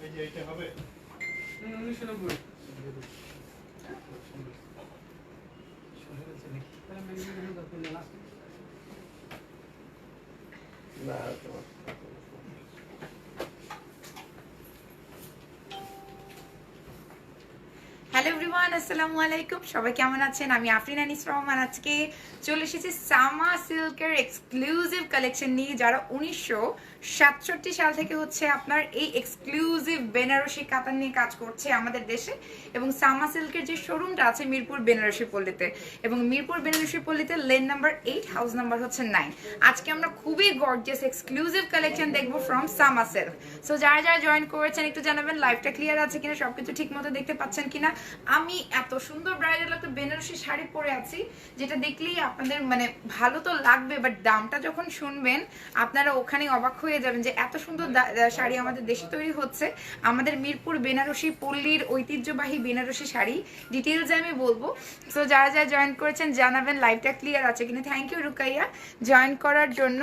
Hello everyone, আসসালামু আলাইকুম। সবাই কেমন আছেন? আমি আফরিন আনিস রহমান। আজকে চলে এসেছি সামা সিল্কের এক্সক্লুসিভ কালেকশন নিয়ে, যারা 1967 সাল থেকে হচ্ছে আপনার এই এক্সক্লুসিভ বেনারসি কাতান নিয়ে কাজ করছে আমাদের দেশে। এবং সামা সিল্কের যে শোরুমটা আছে মিরপুর বেনারসি পল্লীতে, এবং মিরপুর বেনারসি পল্লীতে লেন নাম্বার 8, হাউস নাম্বার হচ্ছে 9। আজকে আমরা খুবই গর্জিয়াস এক্সক্লুসিভ কালেকশন দেখবো ফ্রম সামা সিল্ক। সো যারা যারা জয়েন করেছেন একটু জানাবেন লাইভটা ক্লিয়ার আছে কিনা, সবকিছু ঠিক মতো দেখতে পাচ্ছেন কিনা। আমি এত সুন্দর ব্রাইডাল একটা বেনারসি শাড়ি পরে আছি, যেটা দেখলেই আপনাদের মানে ভালো তো লাগবে, বাট দামটা যখন শুনবেন আপনারা ওখানে অবাক হয়ে যাবেন যে এত সুন্দর শাড়ি আমাদের দেশে তৈরি হচ্ছে। আমাদের মিরপুর বেনারসি পল্লীর ঐতিহ্যবাহী বেনারসি শাড়ি ডিটেলস আমি বলবো। সো যারা যারা জয়েন করেছেন জানাবেন লাইভটা ক্লিয়ার আছে কিনা। থ্যাংক ইউ রুকাইয়া জয়েন করার জন্য।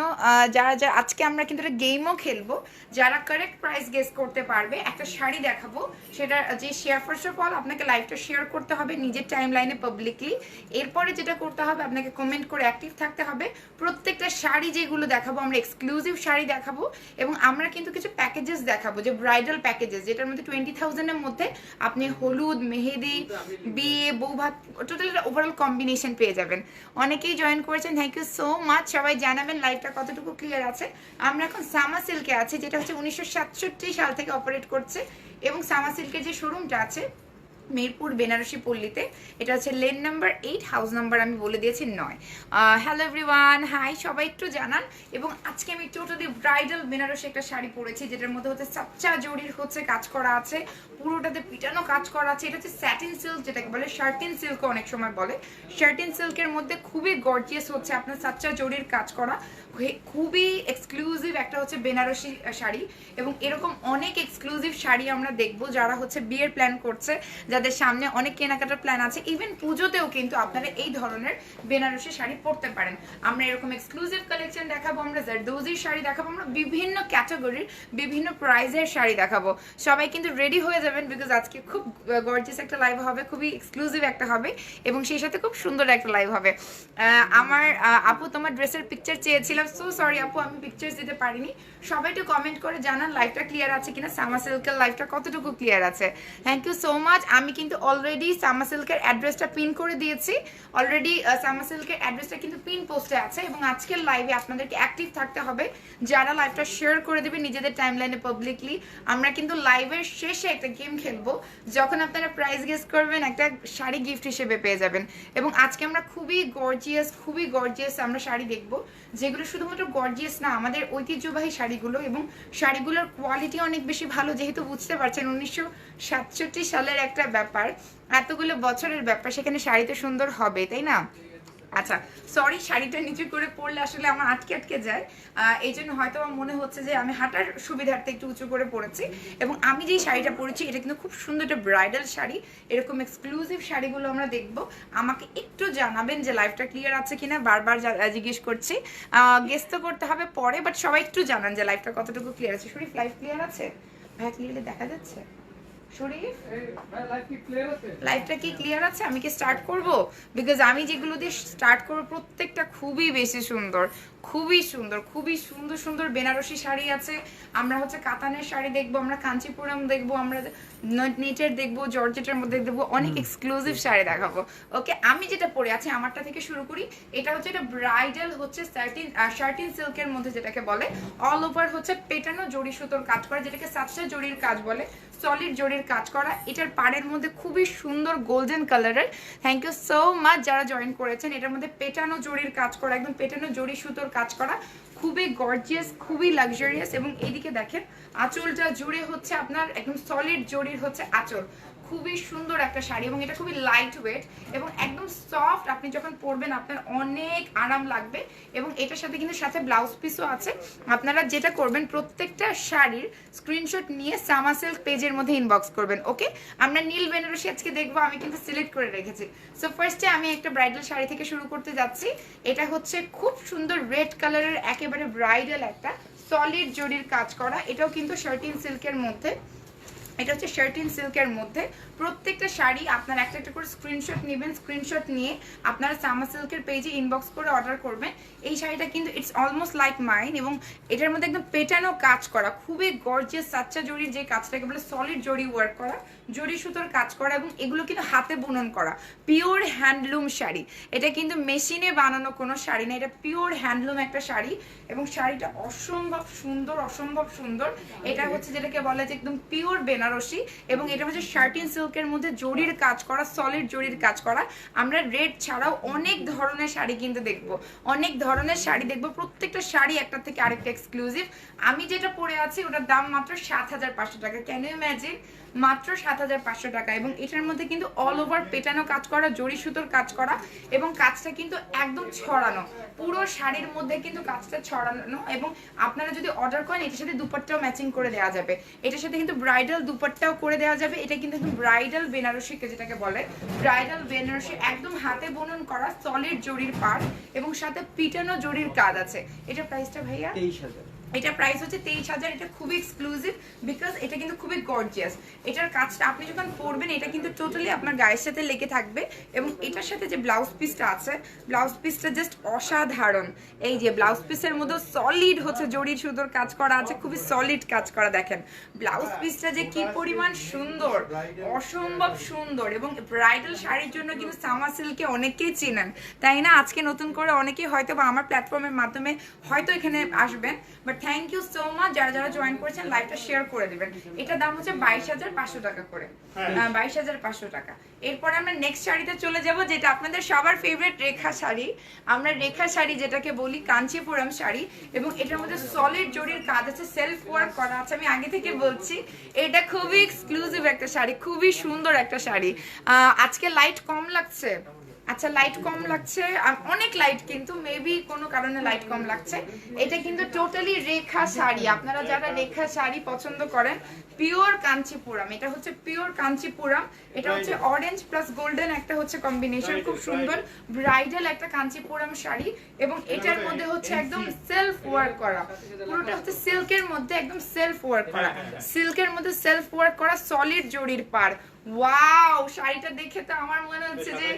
যারা যারা আজকে আমরা কিন্তু একটা গেমও খেলবো, যারা কারেক্ট প্রাইস গেস করতে পারবে একটা শাড়ি দেখাবো, সেটা যে শেয়ার ফার্স্ট অফ অল আপনাকে লাইভটা শেয়ার করতে হবে নিজের টাইম লাইনে পাবলিকলি। এরপরে যেটা করতে হবে আপনাকে কমেন্ট করে অ্যাক্টিভ থাকতে হবে। প্রত্যেকটা শাড়ি যেগুলো দেখাবো আমরা এক্সক্লুসিভ শাড়ি দেখাবো, এবং আমরা কিন্তু কিছু প্যাকেজেস দেখাবো যে ব্রাইডাল প্যাকেজেস, যেটার মধ্যে 20,000-এর মধ্যে আপনি হলুদ, মেহেদি, বিয়ে, বউ ভাত, টোটাল ওভারঅল কম্বিনেশন পেয়ে যাবেন। অনেকেই জয়েন করেছেন, থ্যাংক ইউ সো মাচ। সবাই জানাবেন লাইভটা কতটুকু ক্লিয়ার আছে। আমরা এখন সামা সিল্কে আছি, যেটা হচ্ছে 1967 সাল থেকে অপারেট করছে, এবং সামা সিল্কের যে শোরুমটা আছে মিরপুর বেনারসি পল্লীতে, এটা হচ্ছে লেন নাম্বার 8, হাউস নাম্বার আমি বলে দিয়েছি 9। হ্যালো এভরিওয়ান, হাই, সবাই একটু জানান। এবং আজকে আমি টোটালি ব্রাইডাল বেনারসি একটা শাড়ি পরেছি, যেটার মধ্যে হচ্ছে সাচ্চা জরির হচ্ছে কাজ করা আছে, পুরোটাতে পিটানো কাজ করা আছে। এটা হচ্ছে স্যাটিন সিল্ক, যেটাকে বলে শার্টিন সিল্ক অনেক সময় বলে। শার্টিন সিল্কের মধ্যে খুবই গর্জিয়াস হচ্ছে আপনার সাচ্চা জরির কাজ করা, খুবই এক্সক্লুসিভ একটা হচ্ছে বেনারসি শাড়ি। এবং এরকম অনেক এক্সক্লুসিভ শাড়ি আমরা দেখবো, যারা হচ্ছে বিয়ের প্ল্যান করছে, যাদের সামনে অনেক কেনাকাটার প্ল্যান আছে, ইভেন পুজোতেও কিন্তু আপনারা এই ধরনের বেনারসি শাড়ি পরতে পারেন। আমরা এরকম এক্সক্লুসিভ কালেকশন দেখাবো, আমরা জারদোজির শাড়ি দেখাবো, আমরা বিভিন্ন ক্যাটাগরির বিভিন্ন প্রাইজের শাড়ি দেখাবো। সবাই কিন্তু রেডি হয়ে যাবেন, বিকজ আজকে খুব গর্জিয়াস একটা লাইভ হবে, খুবই এক্সক্লুসিভ একটা হবে, এবং সেই সাথে খুব সুন্দর একটা লাইভ হবে। আমার আপু তোমার ড্রেসের পিকচার চেয়েছিলাম, সো সরি আপু আমি পিকচার্স দিতে পারিনি। সবাই একটু কমেন্ট করে জানান লাইভটা ক্লিয়ার আছে কিনা, সামা সিল্কের লাইভটা কতটুকু ক্লিয়ার আছে। Thank you so much. আমি কিন্তু অলরেডি সামা সিল্কের অ্যাড্রেসটা পিন করে দিয়েছি, অলরেডি সামা সিল্কের অ্যাড্রেসটা কিন্তু পিন পোস্টে আছে। এবং আজকের লাইভে আপনাদেরকে অ্যাক্টিভ থাকতে হবে, যারা লাইভটা শেয়ার করে দেবে নিজেদের টাইম লাইনে পাবলিকলি। আমরা কিন্তু লাইভের শেষে একটা গেম খেলবো, যখন আপনারা প্রাইজ গেস করবেন একটা শাড়ি গিফট হিসেবে পেয়ে যাবেন। এবং আজকে আমরা খুবই গর্জিয়াস আমরা শাড়ি দেখবো, যেগুলো শুধুমাত্র গর্জিয়াস না, আমাদের ঐতিহ্যবাহী শাড়িগুলো, এবং শাড়িগুলোর কোয়ালিটি অনেক বেশি ভালো। যেহেতু বুঝতে পারছেন 1967 সালের একটা ব্যাপার, এতগুলো বছরের ব্যাপার, সেখানে শাড়ি তো সুন্দর হবে, তাই না? আচ্ছা সরি, শাড়িটা নিচু করে পরলে আসলে আমার আটকে যায়, এই জন্য হয়তো আমার মনে হচ্ছে যে আমি হাঁটার সুবিধার্থে একটু উঁচু করে পরেছি। এবং আমি যেই শাড়িটা পরেছি এটা কিন্তু খুব সুন্দর একটা ব্রাইডাল শাড়ি। এরকম এক্সক্লুসিভ শাড়িগুলো আমরা দেখবো। আমাকে একটু জানাবেন যে লাইভটা ক্লিয়ার আছে কিনা, বারবার জিজ্ঞেস করছি। গেস তো করতে হবে পরে, বাট সবাই একটু জানান যে লাইভটা কতটুকু ক্লিয়ার আছে। শরীফ লাইভ ক্লিয়ার আছে? ভাইয়া ক্লিয়ারলি দেখা যাচ্ছে? শরীফ লাইভটা কি ক্লিয়ার আছে? আমি কি স্টার্ট করব? বিকজ আমি যেগুলো দিয়ে স্টার্ট করবো প্রত্যেকটা খুবই বেশি সুন্দর, খুবই সুন্দর বেনারসি শাড়ি আছে। আমরা হচ্ছে কাতানের শাড়ি দেখবো, আমরা কাঞ্চিপুরম দেখবো, আমরা নেটের দেখবো, জর্জেটের মধ্যে দেখবো, অনেক এক্সক্লুসিভ শাড়ি দেখাবো। ওকে, আমি যেটা পরে আছি আমারটা থেকে শুরু করি। এটা হচ্ছে এটা ব্রাইডাল হচ্ছে শার্টিন সিল্কের মধ্যে, যেটাকে বলে অল ওভার হচ্ছে পেটানো জড়ি সুতোর কাজ করা, যেটাকে সাচ্চা জড়ির কাজ বলে, সলিড জড়ির কাজ করা। এটার পাড়ের মধ্যে খুবই সুন্দর গোল্ডেন কালারের। থ্যাংক ইউ সো মাচ যারা জয়েন করেছেন। এটার মধ্যে পেটানো জড়ির কাজ করা, একদম পেটানো জড়ি সুতোর কাজ করা, খুবই গর্জিয়াস, খুবই লাক্সারিয়াস। এবং এদিকে দেখেন আঁচলটা জুড়ে হচ্ছে আপনার একদম সলিড জড়ির হচ্ছে আঁচল, খুবই সুন্দর একটা শাড়ি। এবং এটা খুবই লাইট ওয়েট এবং একদম সফট, আপনি যখন পরবেন আপনার অনেক আরাম লাগবে। এবং এটার সাথে কিন্তু সাথে ব্লাউজ পিসও আছে। আপনারা যেটা করবেন প্রত্যেকটা শাড়ির স্ক্রিনশট নিয়ে সামা সিল্ক পেজের মধ্যে ইনবক্স করবেন। ওকে, আমরা নীল বেনারসি আজকে দেখবো, আমি কিন্তু সিলেক্ট করে রেখেছি। সো ফার্স্টে আমি একটা ব্রাইডাল শাড়ি থেকে শুরু করতে যাচ্ছি। এটা হচ্ছে খুব সুন্দর রেড কালারের একেবারে ব্রাইডাল একটা সলিড জরির কাজ করা, এটাও কিন্তু শার্টিন সিল্কের মধ্যে। এটা হচ্ছে শার্টিন সিল্কের মধ্যে। প্রত্যেকটা শাড়ি আপনার একটা একটা করে স্ক্রিনশট নেবেন, স্ক্রিনশট নিয়ে আপনারা সামা সিল্কের পেজে ইনবক্স করে অর্ডার করবেন। এই শাড়িটা কিন্তু ইটস অলমোস্ট লাইক মাইন, এবং এটার মধ্যে একদম পেটানো কাজ করা, খুবই গর্জিয়াস সাচ্চা জরির যে কাজটাকে বলে সলিড জরি ওয়ার্ক করা, জরি সুতোর কাজ করা, এবং এগুলো কিন্তু হাতে বুনন করা, পিওর হ্যান্ডলুম শাড়ি। এটা কিন্তু মেশিনে বানানো কোনো শাড়ি না, এটা পিওর হ্যান্ডলুম একটা শাড়ি, এবং শাড়িটা অসম্ভব সুন্দর, অসম্ভব সুন্দর। এটা হচ্ছে যেটাকে বলে যে একদম পিওর বেনারসি, এবং এটা হচ্ছে শার্টিন সিল্কের মধ্যে জরির কাজ করা, সলিড জরির কাজ করা। আমরা রেড ছাড়াও অনেক ধরনের শাড়ি কিন্তু দেখবো, অনেক ধরনের শাড়ি দেখবো, প্রত্যেকটা শাড়ি একটা থেকে আরেকটা এক্সক্লুসিভ। আমি যেটা পরে আছি ওটার দাম মাত্র ৭৫০০ টাকা। Can you imagine? মাত্র ৭৫০০ টাকা। এবং এটার মধ্যে কিন্তু অল ওভার পেটানো কাজ করা, জরি সুতোর কাজ করা, এবং কাজটা কিন্তু একদম ছড়ানো, পুরো শাড়ির মধ্যে কিন্তু কাজটা ছড়ানো। এবং আপনারা যদি অর্ডার করেন এটার সাথে দুপাট্টাও ম্যাচিং করে দেওয়া যাবে, এটার সাথে কিন্তু ব্রাইডাল দুপাট্টাও করে দেওয়া যাবে। এটা কিন্তু একদম ব্রাইডাল বেনারসি, যেটাকে বলে ব্রাইডাল বেনারসি, একদম হাতে বুনন করা সলিড জরির পাড়, এবং সাথে পিটানো জরির কাজ আছে। এটার প্রাইসটা ভাইয়া ২৩,০০০। এটা প্রাইস হচ্ছে ২৩,০০০। এটা খুবই এক্সক্লুসিভ বিকজ এটা কিন্তু খুবই গর্জিয়াস। এটার কাজটা আপনি যখন পরবেন এটা কিন্তু টোটালি আপনার গায়ের সাথে লেগে থাকবে, এবং এটার সাথে যে ব্লাউজ পিসটা আছে, ব্লাউজ পিসটা জাস্ট অসাধারণ। এই যে ব্লাউজ পিসের মধ্যে সলিড হচ্ছে জরির সুতোর কাজ করা আছে, খুবই সলিড কাজ করা। দেখেন ব্লাউজ পিসটা যে কি পরিমাণ সুন্দর, অসম্ভব সুন্দর। এবং ব্রাইডাল শাড়ির জন্য কিন্তু সামা সিল্কে অনেকেই চিনেন, তাই না? আজকে নতুন করে অনেকেই হয়তো বা আমার প্ল্যাটফর্মের মাধ্যমে হয়তো এখানে আসবেন, but thank you so much যারা যারা জয়েন করেছেন, লাইভটা শেয়ার করে দিবেন। এটার দাম হচ্ছে ২২,৫০০ টাকা করে, ২২,৫০০ টাকা। এরপরে আমরা নেক্সট শাড়িতে চলে যাব, যেটা আপনাদের সবার ফেভারিট রেখা শাড়ি। আমরা রেখা শাড়ি যেটাকে বলি, কাঞ্চিপুরম শাড়ি, এবং এটার মধ্যে সলিড জরির কাজ আছে, সেলফ ওয়ার্ক করা আছে। আমি আগে থেকে বলছি এটা খুবই এক্সক্লুসিভ একটা শাড়ি, খুবই সুন্দর একটা শাড়ি। আজকে লাইট কম লাগছে, আচ্ছা লাইট কম লাগছে, অনেক লাইট, কিন্তু মেবি কোনো কারণে লাইট কম লাগছে। এটা কিন্তু টোটালি রেখা শাড়ি। আপনারা যারা রেখা শাড়ি পছন্দ করেন, পিওর কাঞ্চিপুরম, এটা হচ্ছে পিওর কাঞ্চিপুরম। এটা হচ্ছে অরেঞ্জ প্লাস গোল্ডেন একটা হচ্ছে কম্বিনেশন, খুব সুন্দর ব্রাইডাল একটা কাঞ্চিপুরম শাড়ি। এবং এটার মধ্যে হচ্ছে একদম সেলফ ওয়ার্ক করা, পুরোটা হচ্ছে সিল্কের মধ্যে একদম সেলফ ওয়ার্ক করা, সিল্কের মধ্যে সেলফ ওয়ার্ক করা, সলিড জরির পাড়। ওয়াও, শাড়িটা দেখে তো আমার মনে হচ্ছে যে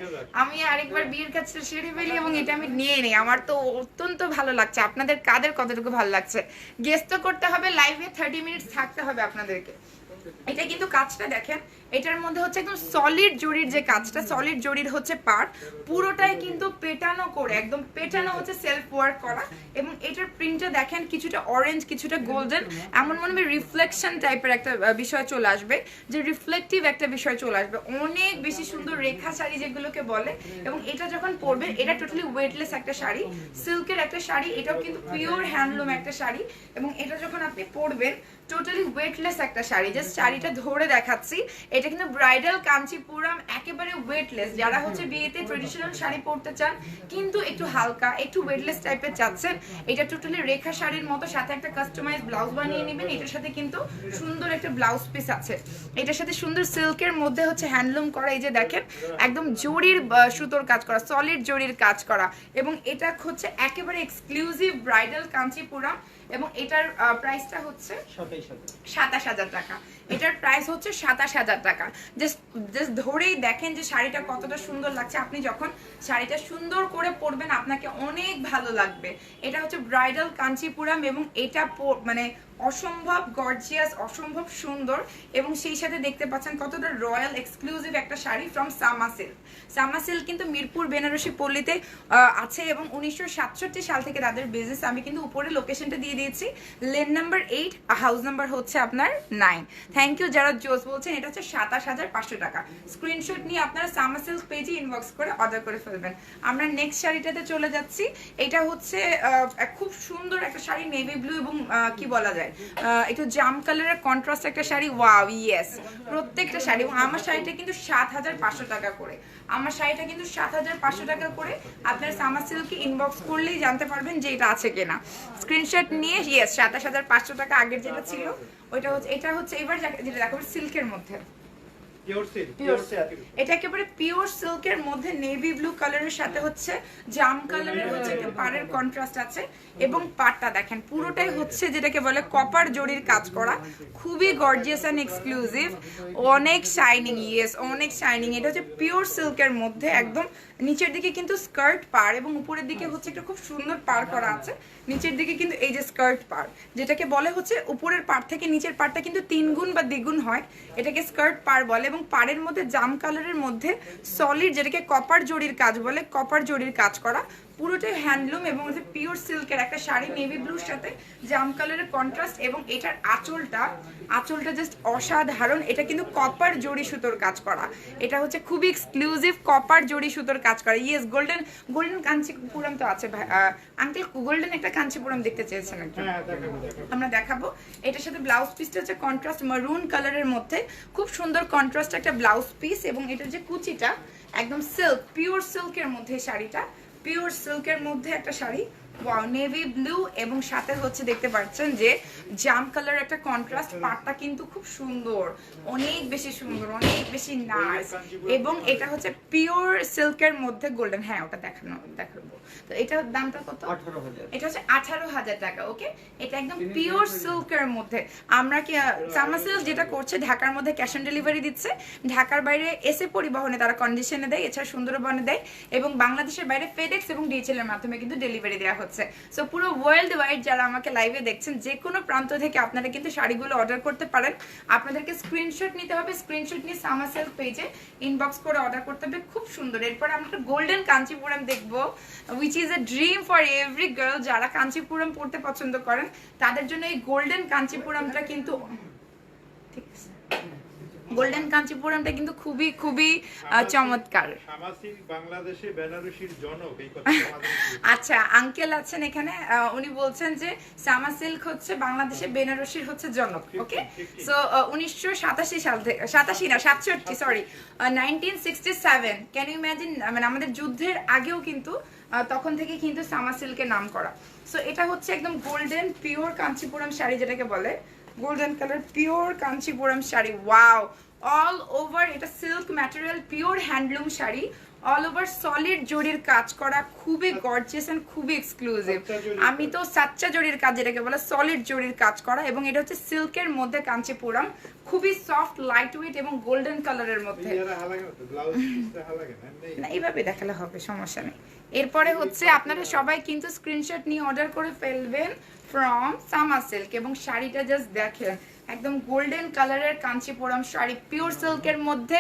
আমি আরেকবার বিয়ের কাছে সেরে ফেলি এবং এটা আমি নিয়ে নিই। আমার তো অত্যন্ত ভালো লাগছে। আপনাদের কাদের কতটুকু ভালো লাগছে গেস তো করতে হবে, লাইভে 30 মিনিটস থাকতে হবে আপনাদেরকে। এটা কিন্তু কাজটা দেখেন, এটার মধ্যে হচ্ছে একদম সলিড জরির যে কাজটা, সলিড জরির হচ্ছে পার্ট, পুরোটাই কিন্তু পেটানো করে, একদম পেটানো হচ্ছে সেলফ ওয়ার্ক করা। এবং এটার প্রিন্টটা দেখেন, কিছুটা অরেঞ্জ কিছুটা গোল্ডেন, এমন মনে হবে রিফ্লেকশন টাইপের একটা বিষয় চলে আসবে, যে রিফ্লেকটিভ একটা বিষয় চলে আসবে। অনেক বেশি সুন্দর রেখা শাড়ি যেগুলোকে বলে। এবং এটা যখন পরবেন, এটা টোটালি ওয়েটলেস একটা শাড়ি, সিল্কের একটা শাড়ি, এটাও কিন্তু পিওর হ্যান্ডলুম একটা শাড়ি। এবং এটা যখন আপনি পরবেন, টোটালি ওয়েটলেস একটা শাড়ি, জাস্ট শাড়িটা ধরে দেখাচ্ছি। এটা কিন্তু ব্রাইডাল কাঞ্চিপুরম, একেবারে ওয়েটলেস। যারা হচ্ছে বিয়েতে ট্রেডিশনাল শাড়ি পরতে চান কিন্তু একটু হালকা, একটু ওয়েটলেস টাইপের চাচ্ছেন, এটা টোটালি রেখা শাড়ির মতো, সাথে একটা কাস্টমাইজ ব্লাউজ বানিয়ে নেবেন। এটার সাথে কিন্তু সুন্দর একটা ব্লাউজ পিস আছে, এটার সাথে সুন্দর সিল্কের মধ্যে হচ্ছে হ্যান্ডলুম করা, এই যে দেখেন একদম জরির সুতোর কাজ করা, সলিড জরির কাজ করা। এবং এটা হচ্ছে একেবারে এক্সক্লুসিভ ব্রাইডাল কাঞ্চিপুরম। এবং এটার প্রাইসটা হচ্ছে ২৭,০০০ টাকা। এটার প্রাইস হচ্ছে ২৭,০০০ টাকা। জাস্ট ধরেই দেখেন যে শাড়িটা কতটা সুন্দর লাগছে। আপনি যখন শাড়িটা সুন্দর করে পরবেন আপনাকে অনেক ভালো লাগবে। এটা হচ্ছে ব্রাইডাল কাঞ্চিপুরম, এবং এটা মানে অসম্ভব গর্জিয়াস, অসম্ভব সুন্দর। এবং সেই সাথে দেখতে পাচ্ছেন কতটা রয়্যাল এক্সক্লুসিভ একটা শাড়ি ফ্রম সামা সিল্ক। সামা সিল্ক কিন্তু মিরপুর বেনারসি পল্লীতে আছে, এবং ১৯৬৭ সাল থেকে তাদের বিজনেস। আমি কিন্তু উপরে লোকেশনটা দিয়ে দিয়েছি, লেন নাম্বার 8, হাউস নাম্বার হচ্ছে আপনার 9। থ্যাংক ইউ যারা জোস বলছেন। এটা হচ্ছে ২৭,৫০০ টাকা। স্ক্রিনশট নিয়ে আপনারা সামা সিল্ক পেজে ইনবক্স করে অর্ডার করে ফেলবেন। আমরা নেক্সট শাড়িটাতে চলে যাচ্ছি। এটা হচ্ছে খুব সুন্দর একটা শাড়ি, নেভি ব্লু এবং কি বলা যায় একটু জাম কালারের কন্ট্রাস্ট একটা শাড়ি। ওয়াও, ইয়েস, প্রত্যেকটা শাড়ি। এবং আমার শাড়িটা কিন্তু ৭৫০০ টাকা করে, আমার শাড়িটা কিন্তু ৭৫০০ টাকা করে। আপনার সামা সিল্কে ইনবক্স করলেই জানতে পারবেন যে এটা আছে কিনা। স্ক্রিনশট নিয়ে, ইয়েস ২৭,৫০০ টাকা আগের যেটা ছিল ওইটা হচ্ছে। এটা হচ্ছে এবার যেটা দেখো সিল্কের মধ্যে, এটা একেবারে পিওর সিল্কের মধ্যে নেভি ব্লু কালারের সাথে হচ্ছে জাম কালারের হচ্ছে একটা পাড়ের কন্ট্রাস্ট আছে এবং পাড়টা দেখেন পুরোটাই হচ্ছে যেটাকে বলে কপার জরির কাজ করা, খুবই গর্জিয়াস এন্ড এক্সক্লুসিভ, অনেক শাইনিং। ইয়েস, অনেক শাইনিং। এটা হচ্ছে পিওর সিল্কের মধ্যে একদম নিচের দিকে কিন্তু স্কার্ট পার এবং উপরের দিকে হচ্ছে একটা খুব সুন্দর পার করা আছে, নিচের দিকে কিন্তু এই যে স্কার্ট পার যেটাকে বলে হচ্ছে উপরের পার থেকে নিচের পারটা কিন্তু 3 গুণ বা দ্বিগুণ হয়, এটাকে স্কার্ট পার বলে। এবং পাড়ের মধ্যে জাম কালারের মধ্যে সলিড যেটাকে কপার জরির কাজ বলে, কপার জরির কাজ করা, পুরোটাই হ্যান্ডলুম এবং পিওর সিল্কের একটা শাড়ি নেভি ব্লুর সাথে জাম কালারের কন্ট্রাস্ট। এবং এটার আঁচলটা জাস্ট অসাধারণ। এটা কিন্তু কপার জরি সুতোর কাজ করা, এটা হচ্ছে খুবই এক্সক্লুসিভ কপার জরি সুতোর কাজ করা। ইয়েস, গোল্ডেন কাঞ্চিপুরম তো আছে ভাই। আঙ্কেল গোল্ডেন একটা কাঞ্চিপুরম দেখতে চেয়েছেন একটু, আমরা দেখাবো। এটার সাথে ব্লাউজ পিসটা হচ্ছে কন্ট্রাস্ট মারুন কালারের মধ্যে, খুব সুন্দর কন্ট্রাস্ট একটা ব্লাউজ পিস। এবং এটার যে কুচিটা একদম সিল্ক, পিওর সিল্কের মধ্যে শাড়িটা, পিওর সিল্কের মধ্যে একটা শাড়ি, নেভি ব্লু এবং সাথে হচ্ছে দেখতে পাচ্ছেন যে জাম কালার একটা কন্ট্রাস্ট। পাড়টা কিন্তু খুব সুন্দর, অনেক বেশি সুন্দর, অনেক বেশি নাইস। এবং এটা হচ্ছে পিওর সিল্কের মধ্যে গোল্ডেন। হ্যাঁ, ওটা দেখাবো। তো এটার দামটা কত? 18,000। এটা হচ্ছে 18,000 টাকা। ওকে, এটা একদম পিওর সিল্কের মধ্যে। আমরা কি সামা সিল্ক যেটা করছে ঢাকার মধ্যে ক্যাশ অন ডেলিভারি দিচ্ছে, ঢাকার বাইরে এসে পরিবহনে তারা কন্ডিশনে দেয়, এছাড়া সুন্দরবনে দেয়, এবং বাংলাদেশের বাইরে ফেডেক্স এবং ডিএচএল এর মাধ্যমে কিন্তু ডেলিভারি দেওয়া হচ্ছে। সো পুরো ওয়ার্ল্ড ওয়াইড যারা আমাকে লাইভে দেখছেন, যে কোনো প্রান্ত থেকে আপনারা কিন্তু শাড়িগুলো অর্ডার করতে পারেন। আপনাদেরকে স্ক্রিনশট নিতে হবে, স্ক্রিনশট নিয়ে সামা সিল্ক পেজে ইনবক্স করে অর্ডার করতে হবে। খুব সুন্দর। এরপর আমরা গোল্ডেন কাঞ্চিপুরম দেখবো, which is a dream for every girl. যারা কাঞ্চিপুরম পড়তে পছন্দ করেন তাদের জন্য এই গোল্ডেন কাঞ্চিপুরমটা কিন্তু, ঠিক আছে, গোল্ডেন কাঞ্চিপুরমটা কিন্তু খুবই খুবই চমৎকার। আচ্ছা, আঙ্কেল আছেন এখানে, উনি বলছেন যে সামা সিল্ক হচ্ছে বাংলাদেশে বেনারসির হচ্ছে জনক। ওকে, সো 1987 সাল থেকে, 87 সরি 1967, ক্যান ইউ ইমাজিন, মানে আমাদের যুদ্ধের আগেও কিন্তু তখন থেকে কিন্তু সামা সিল্কের নাম করা। সো এটা হচ্ছে একদম গোল্ডেন পিওর কাঞ্চিপুরম শাড়ি যেটাকে বলে, golden colour pure Kanchipuram sari. Wow, all over এটা silk material, pure handloom sari, all over solid জরির কাজ করা, খুবই গর্জিয়াস এন্ড খুবই এক্সক্লুসিভ। আমি তো সাচ্চা জরির কাজ যেটাকে বলে, সলিড জরির কাজ করা। এবং এটা হচ্ছে সিল্কের মধ্যে কাঞ্চিপুরম, খুবই সফট, লাইট ওয়েট এবং গোল্ডেন কালারের মধ্যে। না, এইভাবে দেখালে হবে, সমস্যা নেই। এরপরে হচ্ছে আপনারা সবাই কিন্তু স্ক্রিনশট নিয়ে অর্ডার করে ফেলবেন ফ্রম সামা সিল্ক। এবং শাড়িটা জাস্ট দেখেন, একদম গোল্ডেন কালারের কাঞ্চিপুরম শাড়ি, পিওর সিল্কের মধ্যে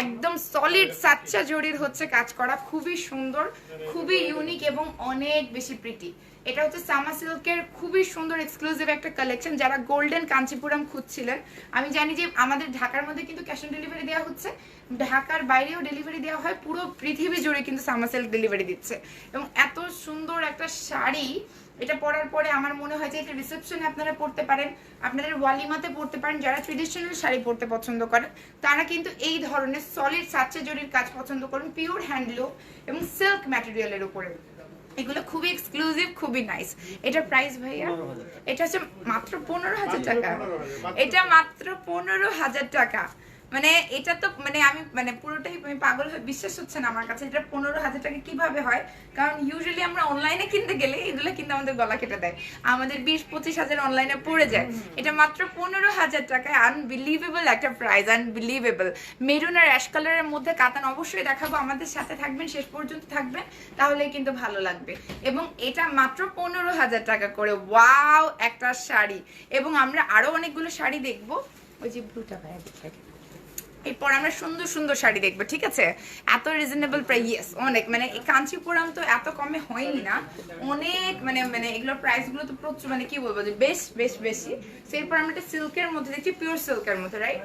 একদম সলিড সাচ্চা জরির হচ্ছে কাজ করা, খুবই সুন্দর, খুবই ইউনিক এবং অনেক বেশি প্রিটি। এটা হচ্ছে সামা সিল্কের খুবই সুন্দর এক্সক্লুসিভ একটা কালেকশন। যারা গোল্ডেন কাঞ্চিপুরম খুঁজছিলেন, আমি জানি যে আমাদের ঢাকার মধ্যে কিন্তু ক্যাশ অন ডেলিভারি দেওয়া হচ্ছে, ঢাকার বাইরেও ডেলিভারি দেওয়া হয়, পুরো পৃথিবী জুড়ে কিন্তু সামা সিল্ক ডেলিভারি দিচ্ছে। এবং এত সুন্দর একটা শাড়ি, এটা পরার পরে আমার মনে হয় যে এটা রিসেপশনে আপনারা পরতে পারেন, আপনাদের ওয়ালিমাতে পরতে পারেন। যারা ট্রেডিশনাল শাড়ি পরতে পছন্দ করেন তারা কিন্তু এই ধরনের সলিড সাচ্চা জরির কাজ পছন্দ করেন, পিওর হ্যান্ডলুম এবং সিল্ক ম্যাটেরিয়ালের উপরে। এগুলো খুবই এক্সক্লুসিভ, খুবই নাইস। এটার প্রাইস ভাইয়া? এটা হচ্ছে মাত্র 15,000 টাকা। এটা মাত্র 15,000 টাকা। মানে এটা তো মানে আমি মানে পুরোটাই আমি পাগল হয়ে, বিশ্বাস হচ্ছে না আমার কাছে। এটা 15,000 টাকা কিভাবে হয়? কারণ ইউজুয়ালি আমরা অনলাইনে কিনতে গেলে এগুলো কিন্তু আমাদের গলা কেটে দেয়, আমাদের 20-25 হাজার অনলাইনে পড়ে যায়। এটা মাত্র 15,000 টাকায়, আনবিলিভেবল একটা প্রাইস, আনবিলিভেবল। মেরুন আর অ্যাশ কালারের মধ্যে কাতান অবশ্যই দেখাবো, আমাদের সাথে থাকবেন, শেষ পর্যন্ত থাকবেন, তাহলে কিন্তু ভালো লাগবে। এবং এটা মাত্র 15,000 টাকা করে। ওয়াও, একটা শাড়ি। এবং আমরা আরো অনেকগুলো শাড়ি দেখবো। ওই যে ব্লুটা ভাইয়া দেখে, এরপর আমরা সুন্দর সুন্দর শাড়ি দেখবো, ঠিক আছে? এত রিজনেবল প্রাইস, ইয়েস, অনেক, মানে এই কাঞ্চিপুরম তো এত কমে হয়নি না, অনেক মানে মানে এগুলোর প্রাইস গুলো তো প্রচুর, মানে কি বলবো যে বেশ বেশ বেশি। এরপর আমরা একটা সিল্কের মধ্যে দেখছি, পিওর সিল্কের মধ্যে, রাইট?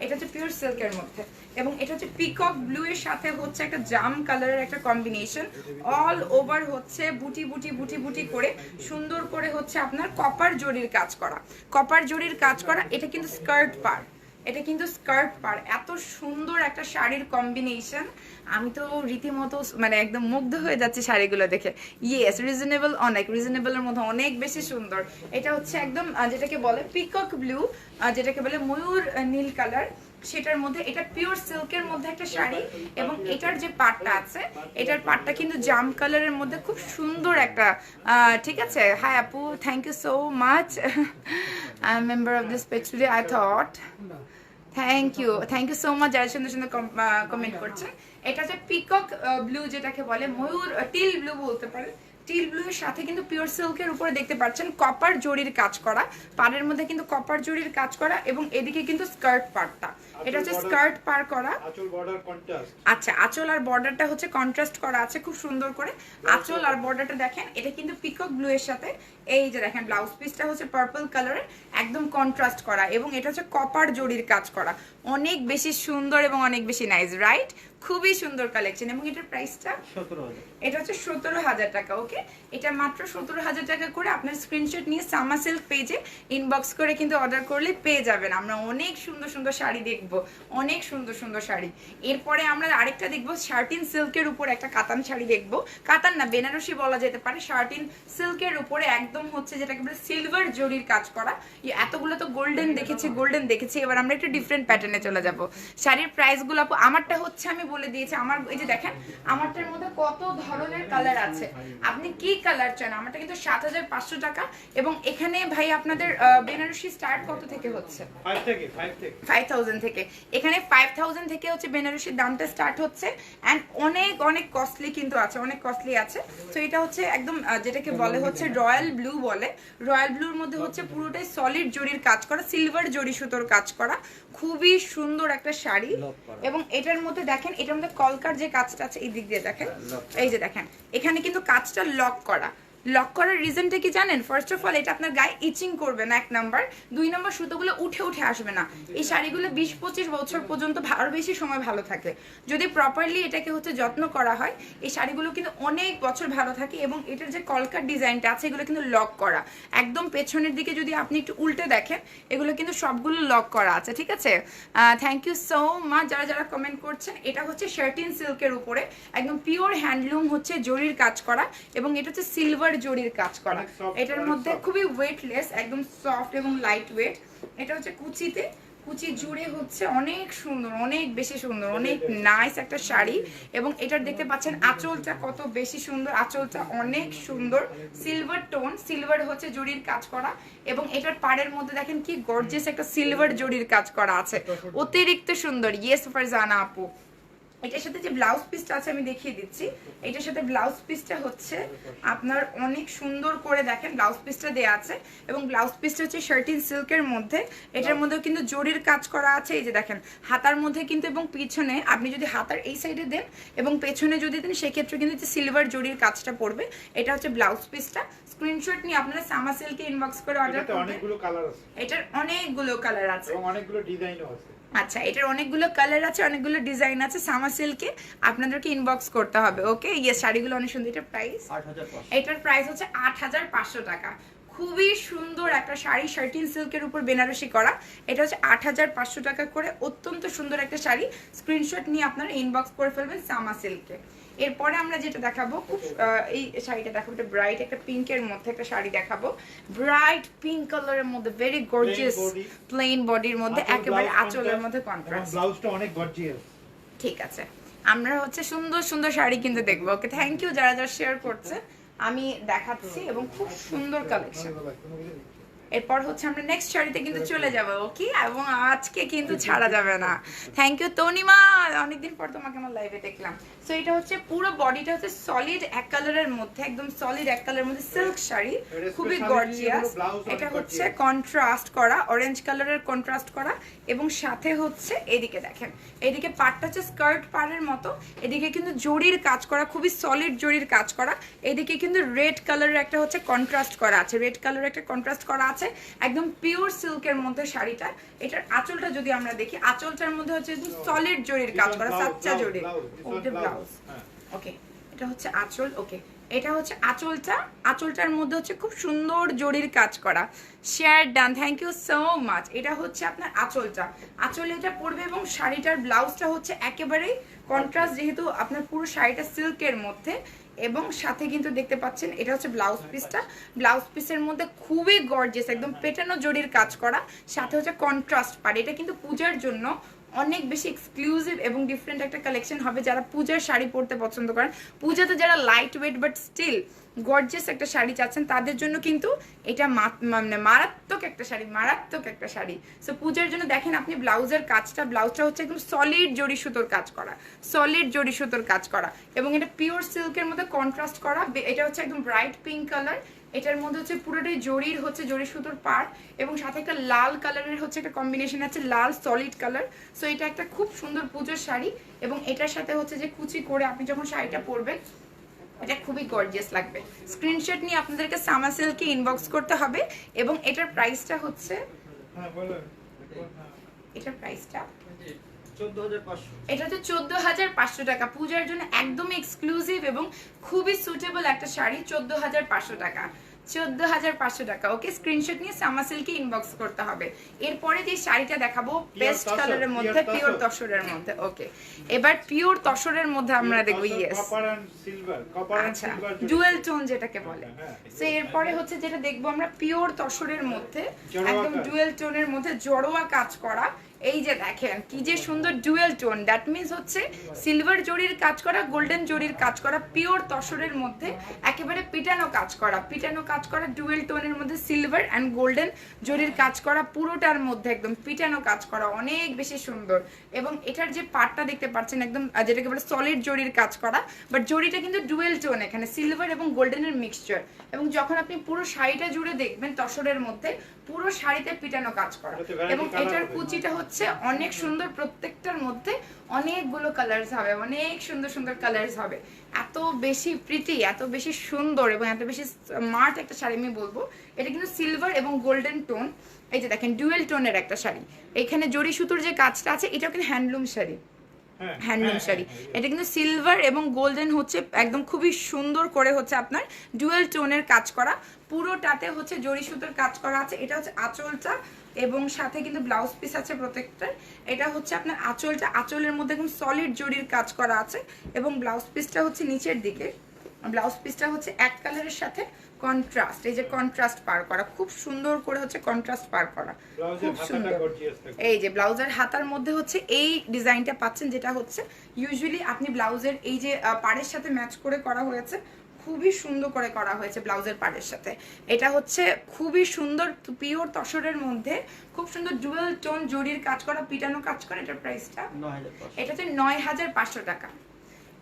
এটা হচ্ছে পিওর সিল্কের মধ্যে, এবং এটা হচ্ছে পিকক ব্লু এর সাথে হচ্ছে একটা জাম কালারের একটা কম্বিনেশন। অল ওভার হচ্ছে বুটি বুটি বুটি বুটি করে সুন্দর করে হচ্ছে আপনার কপার জরির কাজ করা, কপার জরির কাজ করা। এটা কিন্তু স্কার্ট পার, এটা কিন্তু স্কার্ট পার। এত সুন্দর একটা শাড়ির কম্বিনেশন, আমি তো রীতিমতো মানে একদম মুগ্ধ হয়ে যাচ্ছি শাড়িগুলো দেখে। ইয়েস, রিজনেবল, অনেক রিজনেবলের মধ্যে অনেক বেশি সুন্দর। এটা হচ্ছে একদম যেটাকে বলে পিকক ব্লু, যেটাকে বলে ময়ূর নীল কালার, সেটার মধ্যে এটা পিওর সিল্কের মধ্যে একটা শাড়ি, এবং এটার যে পাটটা আছে এটার পাটটা কিন্তু জাম কালারের মধ্যে খুব সুন্দর একটা, ঠিক আছে। হাই আপু, thank you so much. I am member of this page today, I thought. Thank you so much যারা সুন্দর সুন্দর কমেন্ট করছে। এটা হচ্ছে পিকক ব্লু, যেটাকে বলে ময়ূর টিল ব্লু বলতে পারে। টিল ব্লু এর সাথে কিন্তু পিওর সিল্কের উপরে দেখতে পাচ্ছেন কপার জরির কাজ করা, পাড়ের মধ্যে কিন্তু কপার জরির কাজ করা, এবং এদিকে কিন্তু স্কার্ট পার্টটা, এটা হচ্ছে স্কার্ট পার করা। আচ্ছা, আঁচল আর বর্ডারটা হচ্ছে কন্ট্রাস্ট করা আছে খুব সুন্দর করে। আঁচল আর বর্ডারটা দেখেন, এটা কিন্তু পিকক ব্লু এর সাথে এই যে দেখেন ব্লাউজ পিসটা হচ্ছে পার্পল কালারের, একদম কন্ট্রাস্ট করা, এবং এটা হচ্ছে কপার জরির কাজ করা। অনেক বেশি সুন্দর এবং অনেক বেশি নাইস, রাইট? খুবই সুন্দর কালেকশন। এবং এটার প্রাইসটা 17,000, এটা হচ্ছে 17,000 টাকা। ওকে, এটা মাত্র 17,000 টাকা করে আপনার স্ক্রিনশট নিয়ে সামা সিল্ক পেজে ইনবক্স করে কিন্তু অর্ডার করলে পেয়ে যাবেন। আমরা অনেক সুন্দর সুন্দর শাড়ি দেখবো, অনেক সুন্দর সুন্দর শাড়ি। এরপরে আমরা আরেকটা দেখবো শার্টিন সিল্কের উপর একটা কাতান শাড়ি দেখবো, কাতান না বেনারসি বলা যেতে পারে। শার্টিন সিল্কের উপরে একদম হচ্ছে যেটাকে বলে সিলভার জরির কাজ করা। এতগুলো তো গোল্ডেন দেখেছি, এবার আমরা একটু ডিফারেন্ট প্যাটার্নে চলে যাব। শাড়ির প্রাইসগুলো আমারটা হচ্ছে আমি বলে দিয়েছি, আমার এই যে দেখেন আমারটার মধ্যে কত ধরনের কালার আছে, আপনি কি কালার চান। আমারটা কিন্তু 7,500 টাকা, এবং এখানে ভাই আপনাদের বেনারসি স্টার্ট কত থেকে হচ্ছে? 5,000 থেকে। এখানে 5,000 থেকে হচ্ছে বেনারসির দামটা স্টার্ট হচ্ছে, এন্ড অনেক অনেক কস্টলি কিন্তু আছে, অনেক কস্টলি আছে। তো এটা হচ্ছে একদম যেটাকে বলে হচ্ছে রয়্যাল ব্লু বলে, রয়্যাল ব্লুর মধ্যে হচ্ছে পুরোটাই সলিড জরির কাজ করা, সিলভার জরি সুতোর কাজ করা, খুবই সুন্দর একটা শাড়ি। এবং এটার মধ্যে দেখেন, এটার মধ্যে কলকার যে কাজটা আছে এই দিক দিয়ে দেখেন, এই যে দেখেন এখানে কিন্তু কাজটা লক করা। লক করার রিজনটা কি জানেন? ফার্স্ট অফ অল এটা আপনার গায়ে ইচিং করবে না, 1 নাম্বার। 2 নাম্বার সুতোগুলো উঠে উঠে আসবে না। এই শাড়িগুলো 20-25 বছর পর্যন্ত আরো বেশি সময় ভালো থাকে যদি প্রপারলি এটাকে হচ্ছে যত্ন করা হয়। এই শাড়িগুলো কিন্তু অনেক বছর ভালো থাকে, এবং এটার যে কলকার ডিজাইনটা আছে এগুলো কিন্তু লক করা। একদম পেছনের দিকে যদি আপনি একটু উল্টে দেখেন, এগুলো কিন্তু সবগুলো লক করা আছে, ঠিক আছে। থ্যাংক ইউ সো মাচ যারা যারা কমেন্ট করছেন। এটা হচ্ছে শার্টিন সিল্কের উপরে একদম পিওর হ্যান্ডলুম হচ্ছে জরির কাজ করা, এবং এটা হচ্ছে সিলভার জরির কাজ করা। এটার মধ্যে খুবই ওয়েটলেস, একদম সফট এবং লাইট ওয়েট। এটা হচ্ছে কুচিতে, কুচি জুড়ে হচ্ছে অনেক সুন্দর, অনেক বেশি সুন্দর, অনেক নাইস একটা শাড়ি। এবং এটার দেখতে পাচ্ছেন আঁচলটা কত বেশি সুন্দর, আঁচলটা অনেক সুন্দর, সিলভার টোন, সিলভার হচ্ছে জরির কাজ করা। এবং এটার পাড়ের মধ্যে দেখেন কি গর্জিয়াস একটা সিলভার জরির কাজ করা আছে, অতিরিক্ত সুন্দর। ইয়েস ফারজানা আপু, এটার সাথে যে ব্লাউজ পিসটা আছে আমি দেখিয়ে দিচ্ছি। এটার সাথে ব্লাউজ পিসটা হচ্ছে আপনার অনেক সুন্দর করে দেখেন ব্লাউজ পিসটা দেয়া আছে, এবং ব্লাউজ পিসটা হচ্ছে শার্টিন সিল্কের মধ্যে। এটার মধ্যেও কিন্তু জরির কাজ করা আছে, এই যে দেখেন হাতার মধ্যে কিন্তু, এবং পিছনে আপনি যদি হাতার এই সাইডে দেন এবং পেছনে যদি দেন সেক্ষেত্রে কিন্তু সিলভার জরির কাজটা পড়বে। এটা হচ্ছে ব্লাউজ পিসটা। স্ক্রিনশট নিয়ে আপনারা সামা সিল্কে ইনবক্স করে অর্ডার করবেন। অনেকগুলো কালার আছে, এটার অনেকগুলো কালার আছে এবং অনেকগুলো ডিজাইনও আছে। আচ্ছা, এটার অনেকগুলো কালার আছে, অনেকগুলো ডিজাইন আছে। সামা সিল্কে আপনাদেরকে ইনবক্স করতে হবে। ওকে, ইয়েস, শাড়িগুলো অনেক সুন্দর। এটার প্রাইস 8,500, এটার প্রাইস হচ্ছে 8,500 টাকা। খুবই সুন্দর একটা শাড়ি, শার্টিন সিল্কের উপর বেনারসি করা। এটা হচ্ছে 8,500 টাকা করে, অত্যন্ত সুন্দর একটা শাড়ি। স্ক্রিনশট নিয়ে আপনারা ইনবক্স করে ফেলবেন সামা সিল্কে। এরপরে আমরা যেটা দেখাবো, খুব এই শাড়িটা দেখাবো, এটা ব্রাইট একটা পিঙ্কের মধ্যে একটা শাড়ি দেখাবো, ব্রাইট পিঙ্ক কালারের মধ্যে, ভেরি গর্জিয়াস, প্লেন বডির মধ্যে, একেবারে আঁচলের মধ্যে কন্ট্রাস্ট, ব্লাউজটা অনেক গর্জিয়াস। ঠিক আছে, আমরা হচ্ছে সুন্দর সুন্দর শাড়ি কিন্তু দেখবো। ওকে, থ্যাংক ইউ যারা যারা শেয়ার করছে। আমি দেখাচ্ছি, এবং খুব সুন্দর কালেকশন। এরপর হচ্ছে আমরা নেক্সট শাড়িতে কিন্তু চলে যাব। ওকে, এবং আজকে কিন্তু ছাড়া যাবে না। থ্যাংক ইউ তনিমা, অনেকদিন পর তোমাকে আমার লাইভে দেখলাম। সো এটা হচ্ছে পুরো বডিটা হচ্ছে সলিড এক কালারের মধ্যে, একদম সলিড এক কালারের মধ্যে সিল্ক শাড়ি, খুবই গর্জিয়াস। এটা হচ্ছে কন্ট্রাস্ট করা, অরেঞ্জ কালারের কন্ট্রাস্ট করা, এবং সাথে হচ্ছে এদিকে দেখেন, এদিকে পাটটা হচ্ছে স্কার্ট পাড়ের মতো, এদিকে কিন্তু জরির কাজ করা, খুবই সলিড জরির কাজ করা। এদিকে কিন্তু রেড কালারের একটা হচ্ছে কন্ট্রাস্ট করা আছে, রেড কালারের একটা কন্ট্রাস্ট করা আছে, একদম পিওর সিল্কের মধ্যে শাড়িটা। এটার আঁচলটা যদি আমরা দেখি, আঁচলটার মধ্যে হচ্ছে একদম সলিড জরির কাজ করা, সাচ্চা জরি। ব্লাউজ, ওকে, এটা হচ্ছে আঁচল। ওকে, এটা হচ্ছে আঁচলটা, আঁচলটার মধ্যে হচ্ছে খুব সুন্দর জরির কাজ করা। Share done, thank you so much. এটা হচ্ছে আপনার আঁচলটা, আঁচল এটা পড়বে, এবং শাড়িটার ব্লাউজটা হচ্ছে একেবারেই কন্ট্রাস্ট, যেহেতু আপনার পুরো শাড়িটা সিল্কের মধ্যে। এবং সাথে কিন্তু দেখতে পাচ্ছেন এটা হচ্ছে ব্লাউজ পিসটা, ব্লাউজ পিসের মধ্যে খুবই গর্জিয়াস, একদম পেটানো জরির কাজ করা, সাথে হচ্ছে কন্ট্রাস্ট পাড়। এটা কিন্তু পূজার জন্য অনেক বেশি এক্সক্লুসিভ এবং ডিফারেন্ট একটা কালেকশন হবে যারা পূজার শাড়ি পরতে পছন্দ করেন, পূজাতে যারা light weight but still gorgeous একটা শাড়ি চাচ্ছেন তাদের জন্য কিন্তু এটা মানে মারাত্মক একটা শাড়ি, মারাত্মক একটা শাড়ি। সো পূজার জন্য দেখেন আপনি ব্লাউজের কাজটা, ব্লাউজটা হচ্ছে একদম সলিড জড়ি সুতোর কাজ করা, সলিড জড়ি সুতোর কাজ করা, এবং এটা পিওর সিল্কের মধ্যে কন্ট্রাস্ট করা। এটা হচ্ছে একদম ব্রাইট পিঙ্ক কালার, এটার মধ্যে হচ্ছে পুরোটাই জড়ির হচ্ছে জড়ি সুতোর পার্ট, এবং সাথে একটা লাল কালারের হচ্ছে একটা কম্বিনেশন আছে, লাল সলিড কালার। সো এটা একটা খুব সুন্দর পুজোর শাড়ি, এবং এটার সাথে হচ্ছে যে কুচি করে আপনি যখন শাড়িটা পরবেন এটা খুবই গর্জিয়াস লাগবে। স্ক্রিনশট নিয়ে আপনাদেরকে সামা সিল্কে ইনবক্স করতে হবে, এবং এটার প্রাইসটা হচ্ছে এটার প্রাইসটা এটা হচ্ছে 14,500 টাকা। পূজার জন্য একদম এক্সক্লুসিভ এবং খুবই সুটেবল একটা শাড়ি, 14,500 টাকা, 14,500 টাকা। ওকে, স্ক্রিনশট নিয়ে সামা সিল্কে ইনবক্স করতে হবে। এরপরে যে শাড়িটা দেখাবো পেস্ট কালারের মধ্যে, পিওর তসরের মধ্যে। ওকে, এবার পিওর তসরের মধ্যে আমরা দেখবো। ইয়েস, আচ্ছা, ডুয়েল টোন যেটাকে বলে। সো এরপরে হচ্ছে যেটা দেখবো আমরা পিওর তসরের মধ্যে, একদম ডুয়েল টোনের মধ্যে জড়োয়া কাজ করা। এই যে দেখেন কি যে সুন্দর ডুয়েল টোন, দ্যাট মিন্স হচ্ছে সিলভার জরির কাজ করা, গোল্ডেন জরির কাজ করা, পিওর তসরের মধ্যে একেবারে পিটানো কাজ করা, পিটানো কাজ করা, ডুয়েল টোনের মধ্যে সিলভার অ্যান্ড গোল্ডেন জরির কাজ করা, পুরোটার মধ্যে একদম পিটানো কাজ করা, অনেক বেশি সুন্দর। এবং এটার যে পার্টটা দেখতে পাচ্ছেন একদম যেটাকে বলে সলিড জরির কাজ করা, বাট জরিটা কিন্তু ডুয়েল টোন, এখানে সিলভার এবং গোল্ডেনের মিক্সচার। এবং যখন আপনি পুরো শাড়িটা জুড়ে দেখবেন তসরের মধ্যে পুরো শাড়িতে পিটানো কাজ করা, এবং এটার কুচিটা হচ্ছে অনেক সুন্দর, প্রত্যেকটার মধ্যে অনেকগুলো কালার্স হবে, অনেক সুন্দর সুন্দর কালার্স হবে। এত বেশি প্রিটি, এত বেশি সুন্দর এবং এত বেশি স্মার্ট একটা শাড়ি আমি বলবো। এটা কিন্তু সিলভার এবং গোল্ডেন টোন, এই যে দেখেন ডুয়েল টোনের একটা শাড়ি। এখানে জরি সুতোর যে কাজটা আছে এটাও কিন্তু হ্যান্ডলুম শাড়ি, হ্যান্ডলুম শাড়ি। এটা কিন্তু সিলভার এবং গোল্ডেন হচ্ছে একদম খুবই সুন্দর করে হচ্ছে আপনার ডুয়েল টোনের কাজ করা, পুরোটাতে হচ্ছে জরি সুতোর কাজ করা আছে। এটা হচ্ছে আঁচলটা, এবং সাথে কিন্তু ব্লাউজ পিস আছে প্রত্যেকটার। এটা হচ্ছে আপনার আঁচলটা, আঁচলের মধ্যে একদম সলিড জরির কাজ করা আছে, এবং ব্লাউজ পিসটা হচ্ছে নিচের দিকে, ব্লাউজ পিসটা হচ্ছে এক কালারের সাথে কন্ট্রাস্ট, এই যে কন্ট্রাস্ট পার করা, খুব সুন্দর করে হচ্ছে কন্ট্রাস্ট পার করা, খুব সুন্দর। এই যে ব্লাউজের হাতার মধ্যে হচ্ছে এই ডিজাইনটা পাচ্ছেন, যেটা হচ্ছে ইউজুয়ালি আপনি ব্লাউজের এই যে পাড়ের সাথে ম্যাচ করে করা হয়েছে, খুবই সুন্দর করে করা হয়েছে ব্লাউজের পাড়ের সাথে। এটা হচ্ছে খুবই সুন্দর পিওর তসরের মধ্যে খুব সুন্দর ডুয়েল টোন জরির কাজ করা, পিটানো কাজ করা। এটার প্রাইসটা এটা হচ্ছে 9,500 টাকা,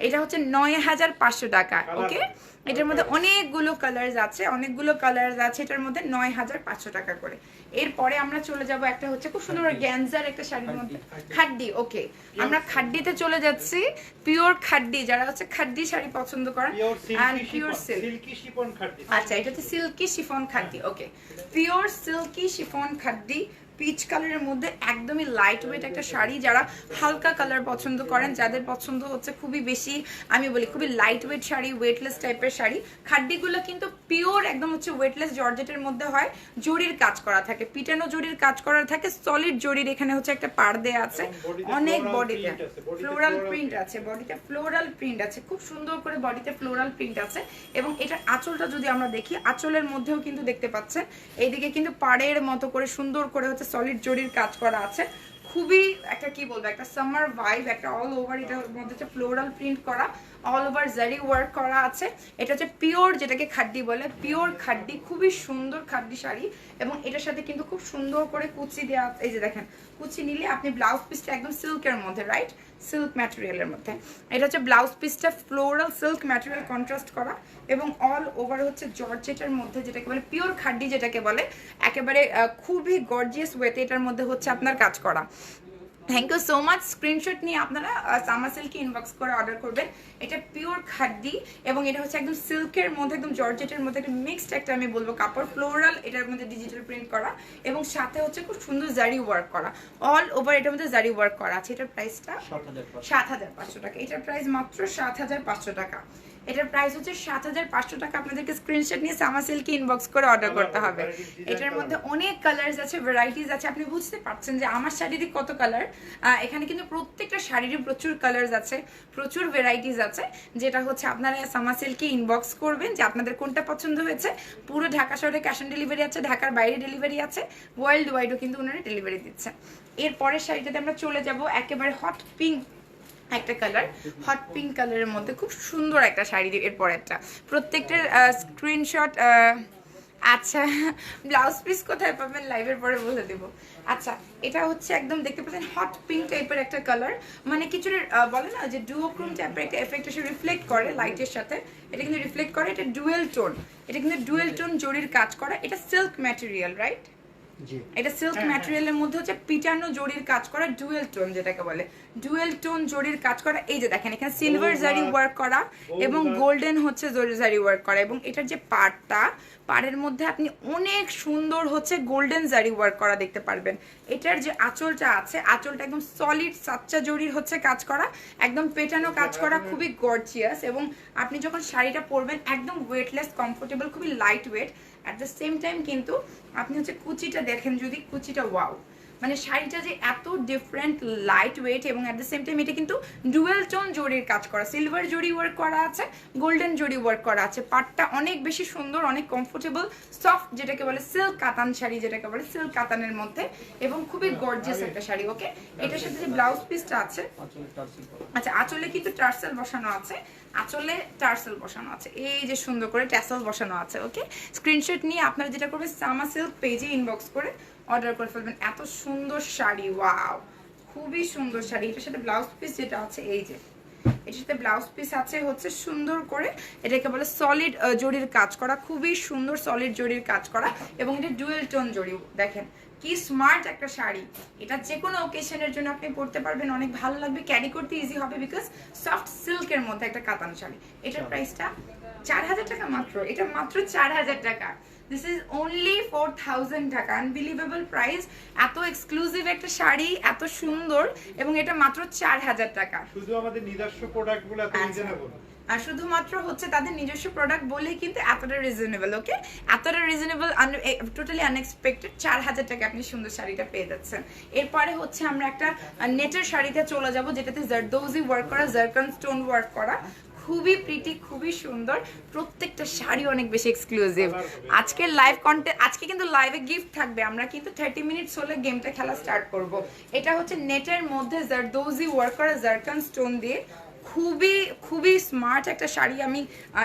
এটা হচ্ছে 9,500 টাকা। ওকে, এটার মধ্যে অনেকগুলো কালার্স আছে, অনেকগুলো কালার্স আছে এটার মধ্যে, 9,500 টাকা করে। এরপরে আমরা চলে যাব একটা হচ্ছে খুব সুন্দর গ্যানজার একটা শাড়ির মধ্যে, খাড্ডি। ওকে, আমরা খাড্ডিতে চলে যাচ্ছি, পিওর খাড্ডি, যারা হচ্ছে খাড্ডি শাড়ি পছন্দ করেন, এন্ড পিওর সিল্কি শিফন খাড্ডি। আচ্ছা, এটা হচ্ছে সিল্কি শিফন খাড্ডি। ওকে, পিওর সিল্কি শিফন খাড্ডি, পিচ কালারের মধ্যে একদমই লাইট ওয়েট একটা শাড়ি। যারা হালকা কালার পছন্দ করেন, যাদের পছন্দ হচ্ছে খুবই বেশি, আমি বলি খুবই লাইট ওয়েট শাড়ি, ওয়েটলেস টাইপের শাড়ি, খাড্ডিগুলো কিন্তু পিওর একদম হচ্ছে ওয়েটলেস জর্জেটের মধ্যে হয়, জরির কাজ করা থাকে, পিটানো জরির কাজ করা থাকে, সলিড জরির এখানে হচ্ছে একটা পাড় দেয়া আছে, অনেক বডিতে ফ্লোরাল প্রিন্ট আছে, বডিতে ফ্লোরাল প্রিন্ট আছে, খুব সুন্দর করে বডিতে ফ্লোরাল প্রিন্ট আছে। এবং এটার আঁচলটা যদি আমরা দেখি, আঁচলের মধ্যেও কিন্তু দেখতে পাচ্ছেন এইদিকে কিন্তু পাড়ের মতো করে সুন্দর করে হচ্ছে সলিড জরির কাজ করা আছে, খুবই একটা কি বলবো একটা সামার ভাইব, একটা অল ওভার এটার মধ্যে হচ্ছে ফ্লোরাল প্রিন্ট করা, অল ওভার জারি ওয়ার্ক করা আছে। এটা হচ্ছে পিওর, যেটাকে খাড্ডি বলে, পিওর খাড্ডি, খুবই সুন্দর খাড্ডি শাড়ি। এবং এটার সাথে কিন্তু খুব সুন্দর করে কুচি দেওয়া, এই যে দেখেন কুচি নিলে আপনি ব্লাউজ পিসটা একদম সিল্কের মধ্যে, রাইট, সিল্ক ম্যাটেরিয়ালের মধ্যে। এটা হচ্ছে ব্লাউজ পিসটা ফ্লোরাল সিল্ক ম্যাটেরিয়াল কন্ট্রাস্ট করা, এবং অল ওভার হচ্ছে জর্জেটের মধ্যে, যেটাকে বলে পিওর খাড্ডি, যেটাকে বলে একেবারে খুবই গর্জিয়াস ওয়েতে এটার মধ্যে হচ্ছে আপনার কাজ করা। Thank you so much. Screenshot নিয়ে আপনারা সামা সিল্কে ইনবক্স করে অর্ডার করবেন। এটা পিওর খাড্ডি, এবং এটা হচ্ছে একদম সিল্কের মধ্যে, একদম জর্জেটের মধ্যে একটা মিক্সড একটা আমি বলবো কাপড়, ফ্লোরাল, এটার মধ্যে ডিজিটাল প্রিন্ট করা, এবং সাথে হচ্ছে খুব সুন্দর জারি ওয়ার্ক করা, অল ওভার এটার মধ্যে জারি ওয়ার্ক করা আছে। এটার প্রাইসটা 7,500 টাকা, এটার প্রাইস মাত্র 7,500 টাকা। এটার প্রাইস হচ্ছে 7500 টাকা। আপনাদেরকে স্ক্রিনশট নিয়ে সামা সিল্কে ইনবক্স করে অর্ডার করতে হবে। এটার মধ্যে অনেক কালার্স আছে, ভ্যারাইটিস আছে। আপনি বুঝতে পারছেন যে আমার শাড়িরই কত কালার। এখানে কিন্তু প্রত্যেকটা শাড়িরই প্রচুর কালার্স আছে, প্রচুর ভ্যারাইটিস আছে, যেটা হচ্ছে আপনারা সামা সিল্কে ইনবক্স করবেন যে আপনাদের কোনটা পছন্দ হয়েছে। পুরো ঢাকা শহরে ক্যাশ অন ডেলিভারি আছে, ঢাকার বাইরে ডেলিভারি আছে, ওয়ার্ল্ড ওয়াইডও কিন্তু ওনারা ডেলিভারি দিচ্ছে। এরপরের শাড়িটাতে আমরা চলে যাব একেবারে হট পিঙ্ক একটা কালার, হট পিঙ্ক কালারের মধ্যে খুব সুন্দর একটা শাড়ি। এরপর একটা প্রত্যেকটার স্ক্রিনশট। আচ্ছা, ব্লাউজ পিস কোথায় পাবেন লাইভের পরে বলে দেবো। আচ্ছা, এটা হচ্ছে একদম দেখতে পাচ্ছেন হট পিঙ্ক টাইপের একটা কালার, মানে কিছুটা বলে না যে ডুওক্রোম টাইপের একটা এফেক্ট এসে রিফ্লেক্ট করে লাইটের সাথে। এটা কিন্তু রিফ্লেক্ট করে, এটা ডুয়েল টোন, এটা কিন্তু ডুয়েল টোন জরির কাজ করা। এটা সিল্ক ম্যাটেরিয়াল, রাইট? এটা সিল্ক ম্যাটেরিয়ালের মধ্যে হচ্ছে পিটানো জরির কাজ করা, ডুয়েল টোন যেটাকে বলে, ডুয়েল টোন জরির কাজ করা। এই যে দেখেন এখানে সিলভার জারি ওয়ার্ক করা এবং গোল্ডেন হচ্ছে জারি ওয়ার্ক করা, এবং এটার যে পাড়টা, পাড়ের মধ্যে আপনি অনেক সুন্দর হচ্ছে গোল্ডেন জারি ওয়ার্ক করা দেখতে পারবেন। এটার যে আঁচলটা আছে, আঁচলটা একদম সলিড সাচ্চা জরির হচ্ছে কাজ করা, একদম পেটানো কাজ করা, খুবই গর্জিয়াস। এবং আপনি যখন শাড়িটা পরবেন একদম ওয়েটলেস, কমফোর্টেবল, খুবই light weight. At the same time কিন্তু আপনি হচ্ছে কুচিটা দেখেন, যদি কুচিটা ওয়াও, মানে শাড়িটা যে এত ডিফারেন্ট লাইট ওয়েট, এবং অ্যাট দ্য সেম টাইম এটা কিন্তু ডুয়েল টোন জরির কাজ করা, সিলভার জরি ওয়ার্ক করা আছে, গোল্ডেন জরি ওয়ার্ক করা আছে। পাটটা অনেক বেশি সুন্দর, অনেক কমফোর্টেবল, সফট, যেটাকে বলে সিল্ক কাতান শাড়ি, যেটাকে বলে সিল্ক কাতানের মধ্যে, এবং খুবই গর্জিয়াস একটা শাড়ি। ওকে, এটার সাথে যে ব্লাউজ পিসটা আছে, আচ্ছা আঁচলে কিন্তু টার্সেল বসানো আছে, আঁচলে টার্সেল বসানো আছে, এই যে সুন্দর করে ট্যাসেল বসানো আছে। ওকে, স্ক্রিনশট নিয়ে আপনারা যেটা করবেন সামা সিল্ক পেজে ইনবক্স করে অর্ডার করে ফেলবেন। এত সুন্দর শাড়ি, ওয়াও, খুবই সুন্দর শাড়ি। এটার সাথে ব্লাউজ পিস যেটা আছে, এই যে এটার সাথে ব্লাউজ পিস আছে হচ্ছে সুন্দর করে, এটাকে বলে সলিড জরির কাজ করা, খুবই সুন্দর সলিড জরির কাজ করা, এবং এটা ডুয়েল টোন জরি। দেখেন কি স্মার্ট একটা শাড়ি। এটা যে কোনো ওকেশনের জন্য আপনি পরতে পারবেন, অনেক ভালো লাগবে, ক্যারি করতে ইজি হবে, বিকজ সফট সিল্কের মধ্যে একটা কাতান শাড়ি। এটার প্রাইসটা 4000 টাকা মাত্র, এটা মাত্র 4000 টাকা। দিস ইজ অনলি 4000 টাকা, আনবিলিভেবল প্রাইস। এত এক্সক্লুসিভ একটা শাড়ি, এত সুন্দর, এবং এটা মাত্র 4000 টাকা। শুধু আমাদের নিজস্ব প্রোডাক্টগুলো এত রিজনেবল, আর শুধুমাত্র হচ্ছে তাদের নিজস্ব প্রোডাক্ট বলেই কিন্তু এতটা রিজনেবল। ওকে, এতটা রিজনেবল, টোটালি আনএক্সপেক্টেড। 4000 টাকা আপনি সুন্দর শাড়িটা পেয়ে যাচ্ছেন। এরপরে হচ্ছে আমরা একটা নেটের শাড়িতে চলে যাব, যেটাতে জারদৌজি ওয়ার্ক করা, জারকান স্টোন ওয়ার্ক করা, খুবই প্রিটি, খুবই সুন্দর। প্রত্যেকটা শাড়ি অনেক বেশি এক্সক্লুসিভ। আজকের লাইভ কন্টেন্ট, আজকে কিন্তু লাইভে গিফট থাকবে। আমরা কিন্তু 30 মিনিটস হলে গেমটা খেলা স্টার্ট করব। এটা হচ্ছে নেটের মধ্যে জারদৌজি ওয়ার্ক করা, জারকান স্টোন দিয়ে, খুবই খুবই স্মার্ট একটা শাড়ি। আমি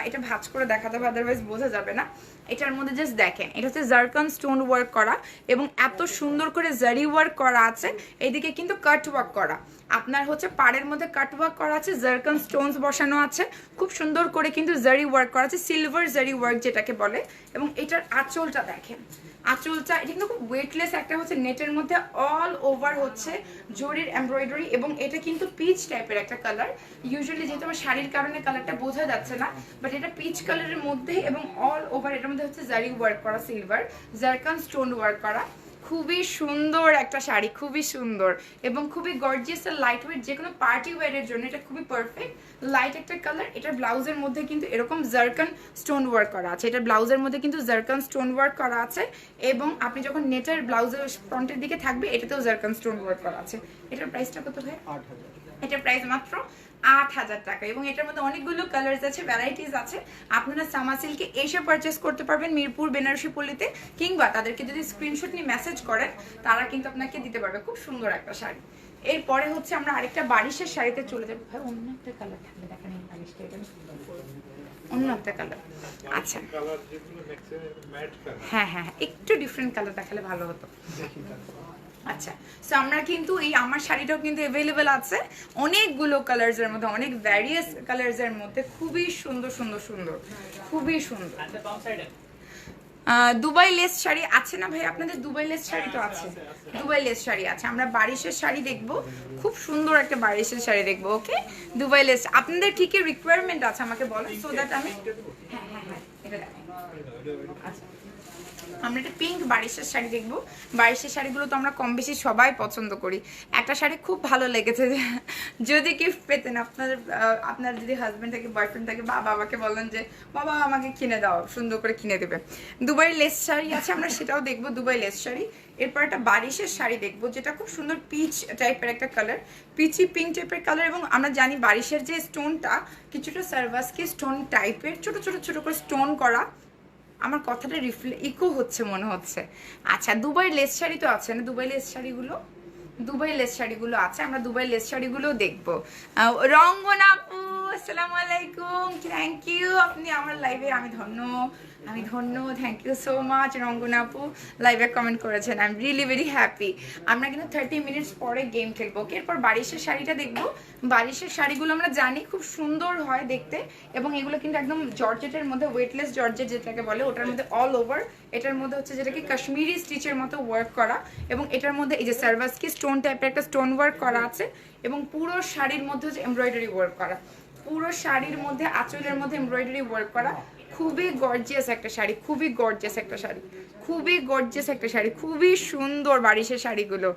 এটা ভাঁজ করে দেখাতে হবে, আদারওয়াইজ বোঝা যাবে না। এটার মধ্যে জাস্ট দেখেন, এটা হচ্ছে জারকান স্টোন ওয়ার্ক করা, এবং এত সুন্দর করে জারি ওয়ার্ক করা আছে। এদিকে কিন্তু কাট ওয়ার্ক করা, আপনার হচ্ছে পাড়ের মধ্যে কাট ওয়ার্ক করা আছে, জারকান স্টোনস বসানো আছে, খুব সুন্দর করে কিন্তু জারি ওয়ার্ক করা আছে, সিলভার জারি ওয়ার্ক যেটাকে বলে। এবং এটার আঁচলটা দেখেন, আঁচলটা এটা কিন্তু খুব ওয়েটলেস একটা হচ্ছে নেটের মধ্যে অল ওভার হচ্ছে জরির এমব্রয়ডারি, এবং এটা কিন্তু পিচ টাইপের একটা কালার। ইউজুয়ালি যেহেতু আমার শাড়ির কারণে কালারটা বোঝা যাচ্ছে না, বাট এটা পিচ কালারের মধ্যে, এবং অল ওভার এটার মধ্যে হচ্ছে জারি ওয়ার্ক করা, সিলভার জারকান স্টোন ওয়ার্ক করা। খুবই সুন্দর একটা শাড়ি, খুবই সুন্দর এবং খুবই গর্জিয়াস আর লাইট ওয়েট, যে কোনো পার্টি ওয়্যারের জন্য এটা খুবই পারফেক্ট। লাইট একটা কালার। এটার ব্লাউজের মধ্যে কিন্তু এরকম জারকান স্টোন ওয়ার্ক করা আছে, এটার ব্লাউজের মধ্যে কিন্তু জারকান স্টোন ওয়ার্ক করা আছে, এবং আপনি যখন নেটের ব্লাউজের ফ্রন্টের দিকে থাকবে এটাতেও জারকান স্টোন ওয়ার্ক করা আছে। এটার প্রাইসটা কত ভাই? 8000। এটার প্রাইস মাত্র 8000 টাকা, এবং এটার মধ্যে অনেকগুলো কালার্স আছে, ভ্যারাইটিস আছে। আপনারা সামা সিল্কে এসে পারচেস করতে পারবেন মিরপুর বেনারসি পল্লীতে, কিংবা তাদেরকে যদি স্ক্রিনশট নিয়ে মেসেজ করেন তারা কিন্তু আপনাকে দিতে পারবে। খুব সুন্দর একটা শাড়ি। এরপরে হচ্ছে আমরা আরেকটা বারিশের শাড়িতে চলে যাবো। ভাই অন্য একটা কালার থাকলে দেখেন, এই বারিশটা এটা অন্য একটা কালার। আচ্ছা, হ্যাঁ হ্যাঁ, একটু ডিফারেন্ট কালার দেখালে ভালো হতো। আচ্ছা, সো আমরা কিন্তু এই আমার শাড়িটাও কিন্তু অ্যাভেলেবেল আছে অনেকগুলো কালার্স এর মধ্যে, অনেক ভ্যারিয়াস কালার্স এর মধ্যে, খুবই সুন্দর সুন্দর সুন্দর, খুবই সুন্দর। দুবাই লেস শাড়ি আছে না ভাই আপনাদের? দুবাই লেস শাড়ি তো আছে, দুবাই লেস শাড়ি আছে। আমরা বারিশের শাড়ি দেখবো, খুব সুন্দর একটা বারিশের শাড়ি দেখবো। ওকে, দুবাই লেস আপনাদের কি কি রিকোয়ারমেন্ট আছে আমাকে বলেন, সো দ্যাট আমি হ্যাঁ হ্যাঁ হ্যাঁ এটা দেখেন। আচ্ছা, আমরা একটা পিঙ্ক বারিশের শাড়ি দেখবো। বারিশের শাড়িগুলো তো আমরা কম বেশি সবাই পছন্দ করি। একটা শাড়ি খুব ভালো লেগেছে, যদি গিফট পেতেন আপনার যদি হাজব্যান্ড থাকে, বয়ফ্রেন্ড থাকে, বা বাবাকে বলেন যে বাবা আমাকে কিনে দাও, সুন্দর করে কিনে দেবে। দুবাই লেস শাড়ি আছে, আমরা সেটাও দেখবো, দুবাই লেস শাড়ি। এরপর একটা বারিশের শাড়ি দেখবো, যেটা খুব সুন্দর পিচ টাইপের একটা কালার, পিচি পিঙ্ক টাইপের কালার। এবং আমরা জানি বারিশের যে স্টোনটা কিছুটা সার্ভাসকি স্টোন টাইপের, ছোট ছোট ছোট করে স্টোন করা। আমার কথাটা ইকো হচ্ছে মনে হচ্ছে। আচ্ছা, দুবাই লেস শাড়ি তো আছে না? দুবাই লেস শাড়িগুলো আছে, আমরা দুবাই লেস শাড়িগুলো দেখবো। রঙ্গন আপু আসসালামু আলাইকুম, থ্যাংক ইউ, আপনি আমার লাইভে, আমি ধন্য। থ্যাংক ইউ সো মাচ রঙ্গন আপু, লাইভে কমেন্ট করেছেন, I am really very happy. আমরা কিন্তু 30 মিনিটস পরে গেম খেলবো। এরপর বারিশের শাড়িটা দেখবো। বারিশের শাড়িগুলো আমরা জানি খুব সুন্দর হয় দেখতে, এবং এগুলো কিন্তু একদম জর্জেটের মধ্যে, ওয়েটলেস জর্জেট যেটাকে বলে, ওটার মধ্যে অল ওভার, এটার মধ্যে হচ্ছে যেটাকে কাশ্মীরি স্টিচের মতো ওয়ার্ক করা, এবং এটার মধ্যে এই যে সার্ভাসকি স্টোন টাইপের একটা স্টোন ওয়ার্ক করা আছে, এবং পুরো শাড়ির মধ্যে হচ্ছে এমব্রয়ডারি ওয়ার্ক করা, পুরো শাড়ির মধ্যে আঁচলের মধ্যে এমব্রয়ডারি ওয়ার্ক করা। খুবই গর্জিয়াস একটা শাড়ি, খুবই গর্জিয়াস একটা শাড়ি, খুবই সুন্দর বারিশের শাড়িগুলো।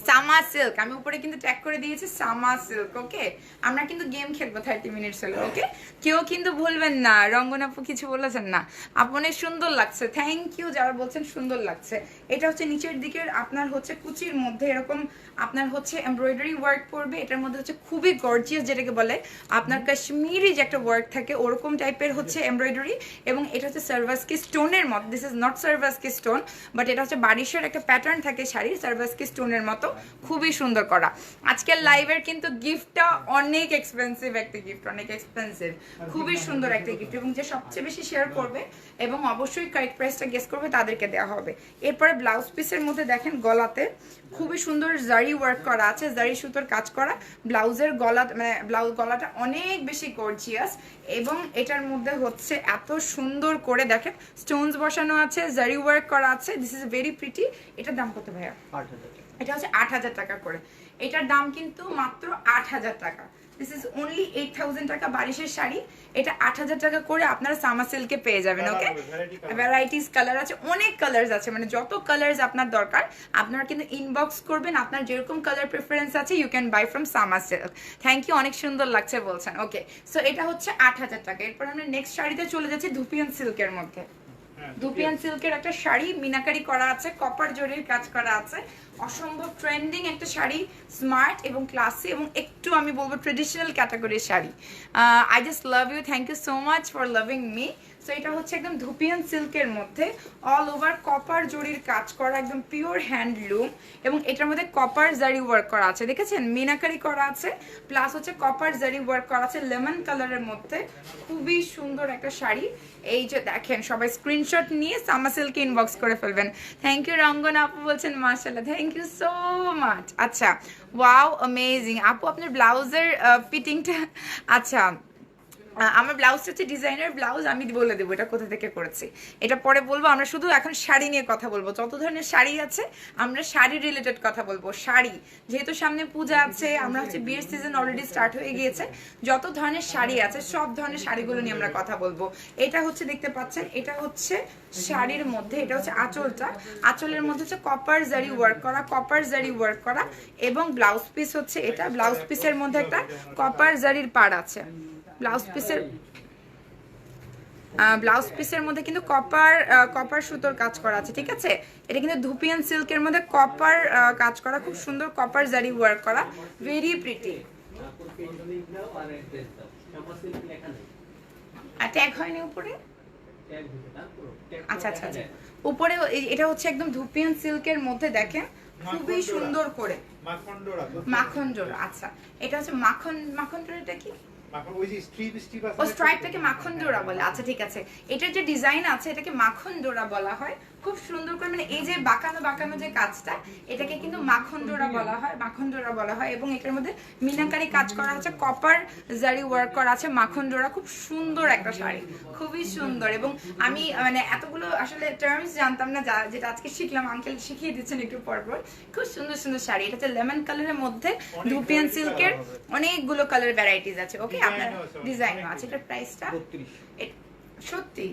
সামার সিল্ক, আমি উপরে কিন্তু ট্যাগ করে দিয়েছি সামার সিল্ক। ওকে, আমরা কিন্তু গেম খেলবো 30 মিনিটস হলো। ওকে, কেউ কিন্তু ভুলবেন না। রঙ্গন আপু কিছু বলেছেন না, আপনি সুন্দর লাগছে, থ্যাংক ইউ যারা বলছেন সুন্দর লাগছে। এটা হচ্ছে নিচের দিকের আপনার হচ্ছে কুচির মধ্যে এরকম আপনার হচ্ছে এমব্রয়ডারি ওয়ার্ক পড়বে, এটার মধ্যে হচ্ছে খুবই গর্জিয়াস যেটাকে বলে আপনার কাশ্মীরি যে একটা ওয়ার্ক থাকে ওরকম টাইপের হচ্ছে এমব্রয়ডারি, এবং এটা হচ্ছে সার্ভাসকি স্টোনের মতো। This is not Swarovski stone, but এটা হচ্ছে বারিশের একটা প্যাটার্ন থাকে শাড়ির, সার্ভাসকি স্টোনের মতো, খুবই সুন্দর করা। আজকের লাইভের কিন্তু গিফটটা অনেক এক্সপেন্সিভ একটা গিফট, খুবই সুন্দর একটা গিফট, এবং যে সবচেয়ে বেশি শেয়ার করবে এবং অবশ্যই কারেক্ট প্রাইসটা গেস করবে তাদেরকে দেওয়া হবে। এরপরে ব্লাউজ পিসের মধ্যে দেখেন গলাতে খুবই সুন্দর জারি ওয়ার্ক করা আছে, জারি সুতোর কাজ করা। ব্লাউজের গলা মানে গলাটা অনেক বেশি গর্জিয়াস, এবং এটার মধ্যে হচ্ছে এত সুন্দর করে দেখেন স্টোনস বসানো আছে, জারি ওয়ার্ক করা আছে। This is very pretty. এটার দাম কত ভাইয়া? 8,000। এটা হচ্ছে 8,000 টাকা করে। এটার দাম কিন্তু মাত্র 8,000 টাকা। দিস ইজ অনলি 8,000 টাকা বারিশের শাড়ি। এটা 8,000 টাকা করে আপনারা সামার সিল্কে পেয়ে যাবেন। ওকে, ভ্যারাইটিস কালার আছে, অনেক কালার্স আছে, মানে যত কালার্স আপনার দরকার আপনারা কিন্তু ইনবক্স করবেন, আপনার যেরকম কালার প্রেফারেন্স আছে you can buy from summer silk. Thank you, অনেক সুন্দর লাগছে বলছেন। ওকে, সো এটা হচ্ছে 8,000 টাকা। এরপর আমরা নেক্সট শাড়িতে চলে যাচ্ছি ধুপিয়ান সিল্কের মধ্যে। ধুপিয়ান সিল্কের একটা শাড়ি, মিনাকারি করা আছে, কপার জরির কাজ করা আছে, অসম্ভব ট্রেন্ডিং একটা শাড়ি, স্মার্ট এবং ক্লাসি, এবং একটু আমি বলবো ট্রেডিশনাল ক্যাটাগরির sari. I just love you, thank you so much for loving me. So এটা হচ্ছে একদম ধুপিয়ান সিল্কের মধ্যে অল ওভার কপার জরির কাজ করা, একদম পিওর হ্যান্ডলুম, এবং এটার মধ্যে কপার জারি ওয়ার্ক করা আছে, দেখেছেন মিনাকারি করা আছে, প্লাস হচ্ছে কপার জারি ওয়ার্ক করা আছে লেমন কালারের মধ্যে। খুবই সুন্দর একটা শাড়ি। এই যে দেখেন, সবাই স্ক্রিনশট নিয়ে সামার সিল্কে ইনবক্স করে ফেলবেন। থ্যাংক ইউ রঙ্গন আপু বলছেন মাশাআল্লাহ, থ্যাংক ইউ সো মাচ। আচ্ছা, ওয়াও অ্যামেজিং আপু, আপনার ব্লাউজের ফিটিংটা, আচ্ছা আমার ব্লাউজটা হচ্ছে ডিজাইনার ব্লাউজ, আমি বলে দেবো এটা কোথা থেকে করেছি, এটা পরে বলবো। আমরা শুধু এখন শাড়ি নিয়ে কথা বলবো, যত ধরনের শাড়ি আছে আমরা শাড়ি রিলেটেড কথা বলবো। শাড়ি যেহেতু সামনে পূজা আছে, আমরা হচ্ছে বিয়ের সিজন অলরেডি স্টার্ট হয়ে গিয়েছে, যত ধরনের শাড়ি আছে সব ধরনের শাড়িগুলো নিয়ে আমরা কথা বলবো। এটা হচ্ছে দেখতে পাচ্ছেন, এটা হচ্ছে শাড়ির মধ্যে, এটা হচ্ছে আঁচলটা, আঁচলের মধ্যে হচ্ছে কপার জারি ওয়ার্ক করা, এবং ব্লাউজ পিস হচ্ছে এটা, ব্লাউজ পিসের মধ্যে একটা কপার জারির পাড় আছে। ব্লাউজ পিসের মধ্যে কিন্তু কপার সুতোর কাজ করা আছে, ঠিক আছে। এটা কিন্তু ধুপিয়ান সিল্কের মধ্যে কপার কাজ করা, খুব সুন্দর কপার জারি ওয়ার্ক করা, ভেরি প্রিটি। আর ট্যাগ হয়নি উপরে? আচ্ছা আচ্ছা আচ্ছা, উপরে এটা হচ্ছে একদম ধুপিয়ান সিল্কের মধ্যে দেখেন খুবই সুন্দর করে মাখন জোড়া। আচ্ছা, এটা হচ্ছে মাখন জোড়াটা কি? ও স্ট্রাইপটাকে মাখন জোড়া বলে। আচ্ছা ঠিক আছে, এটার যে ডিজাইন আছে এটাকে মাখন জোড়া বলা হয়। খুব সুন্দর করে, মানে এই যে বাঁকানো যে কাজটা, এটাকে কিন্তু মাখন জোড়া বলা হয়, এবং এটার মধ্যে মিনাকারি কাজ করা আছে, কপার জারি ওয়ার্ক করা আছে, মাখন জোড়া। খুব সুন্দর একটা শাড়ি, খুবই সুন্দর। এবং আমি মানে এতগুলো আসলে টার্মস জানতাম না, যেটা আজকে শিখলাম, আঙ্কেল শিখিয়ে দিচ্ছেন একটু পর। খুব সুন্দর সুন্দর শাড়ি। এটা হচ্ছে লেমন কালারের মধ্যে ধুপিয়ান সিল্কের অনেকগুলো কালার ভ্যারাইটিস আছে। ওকে, আপনার ডিজাইনও আছে। এটার প্রাইসটা সত্যি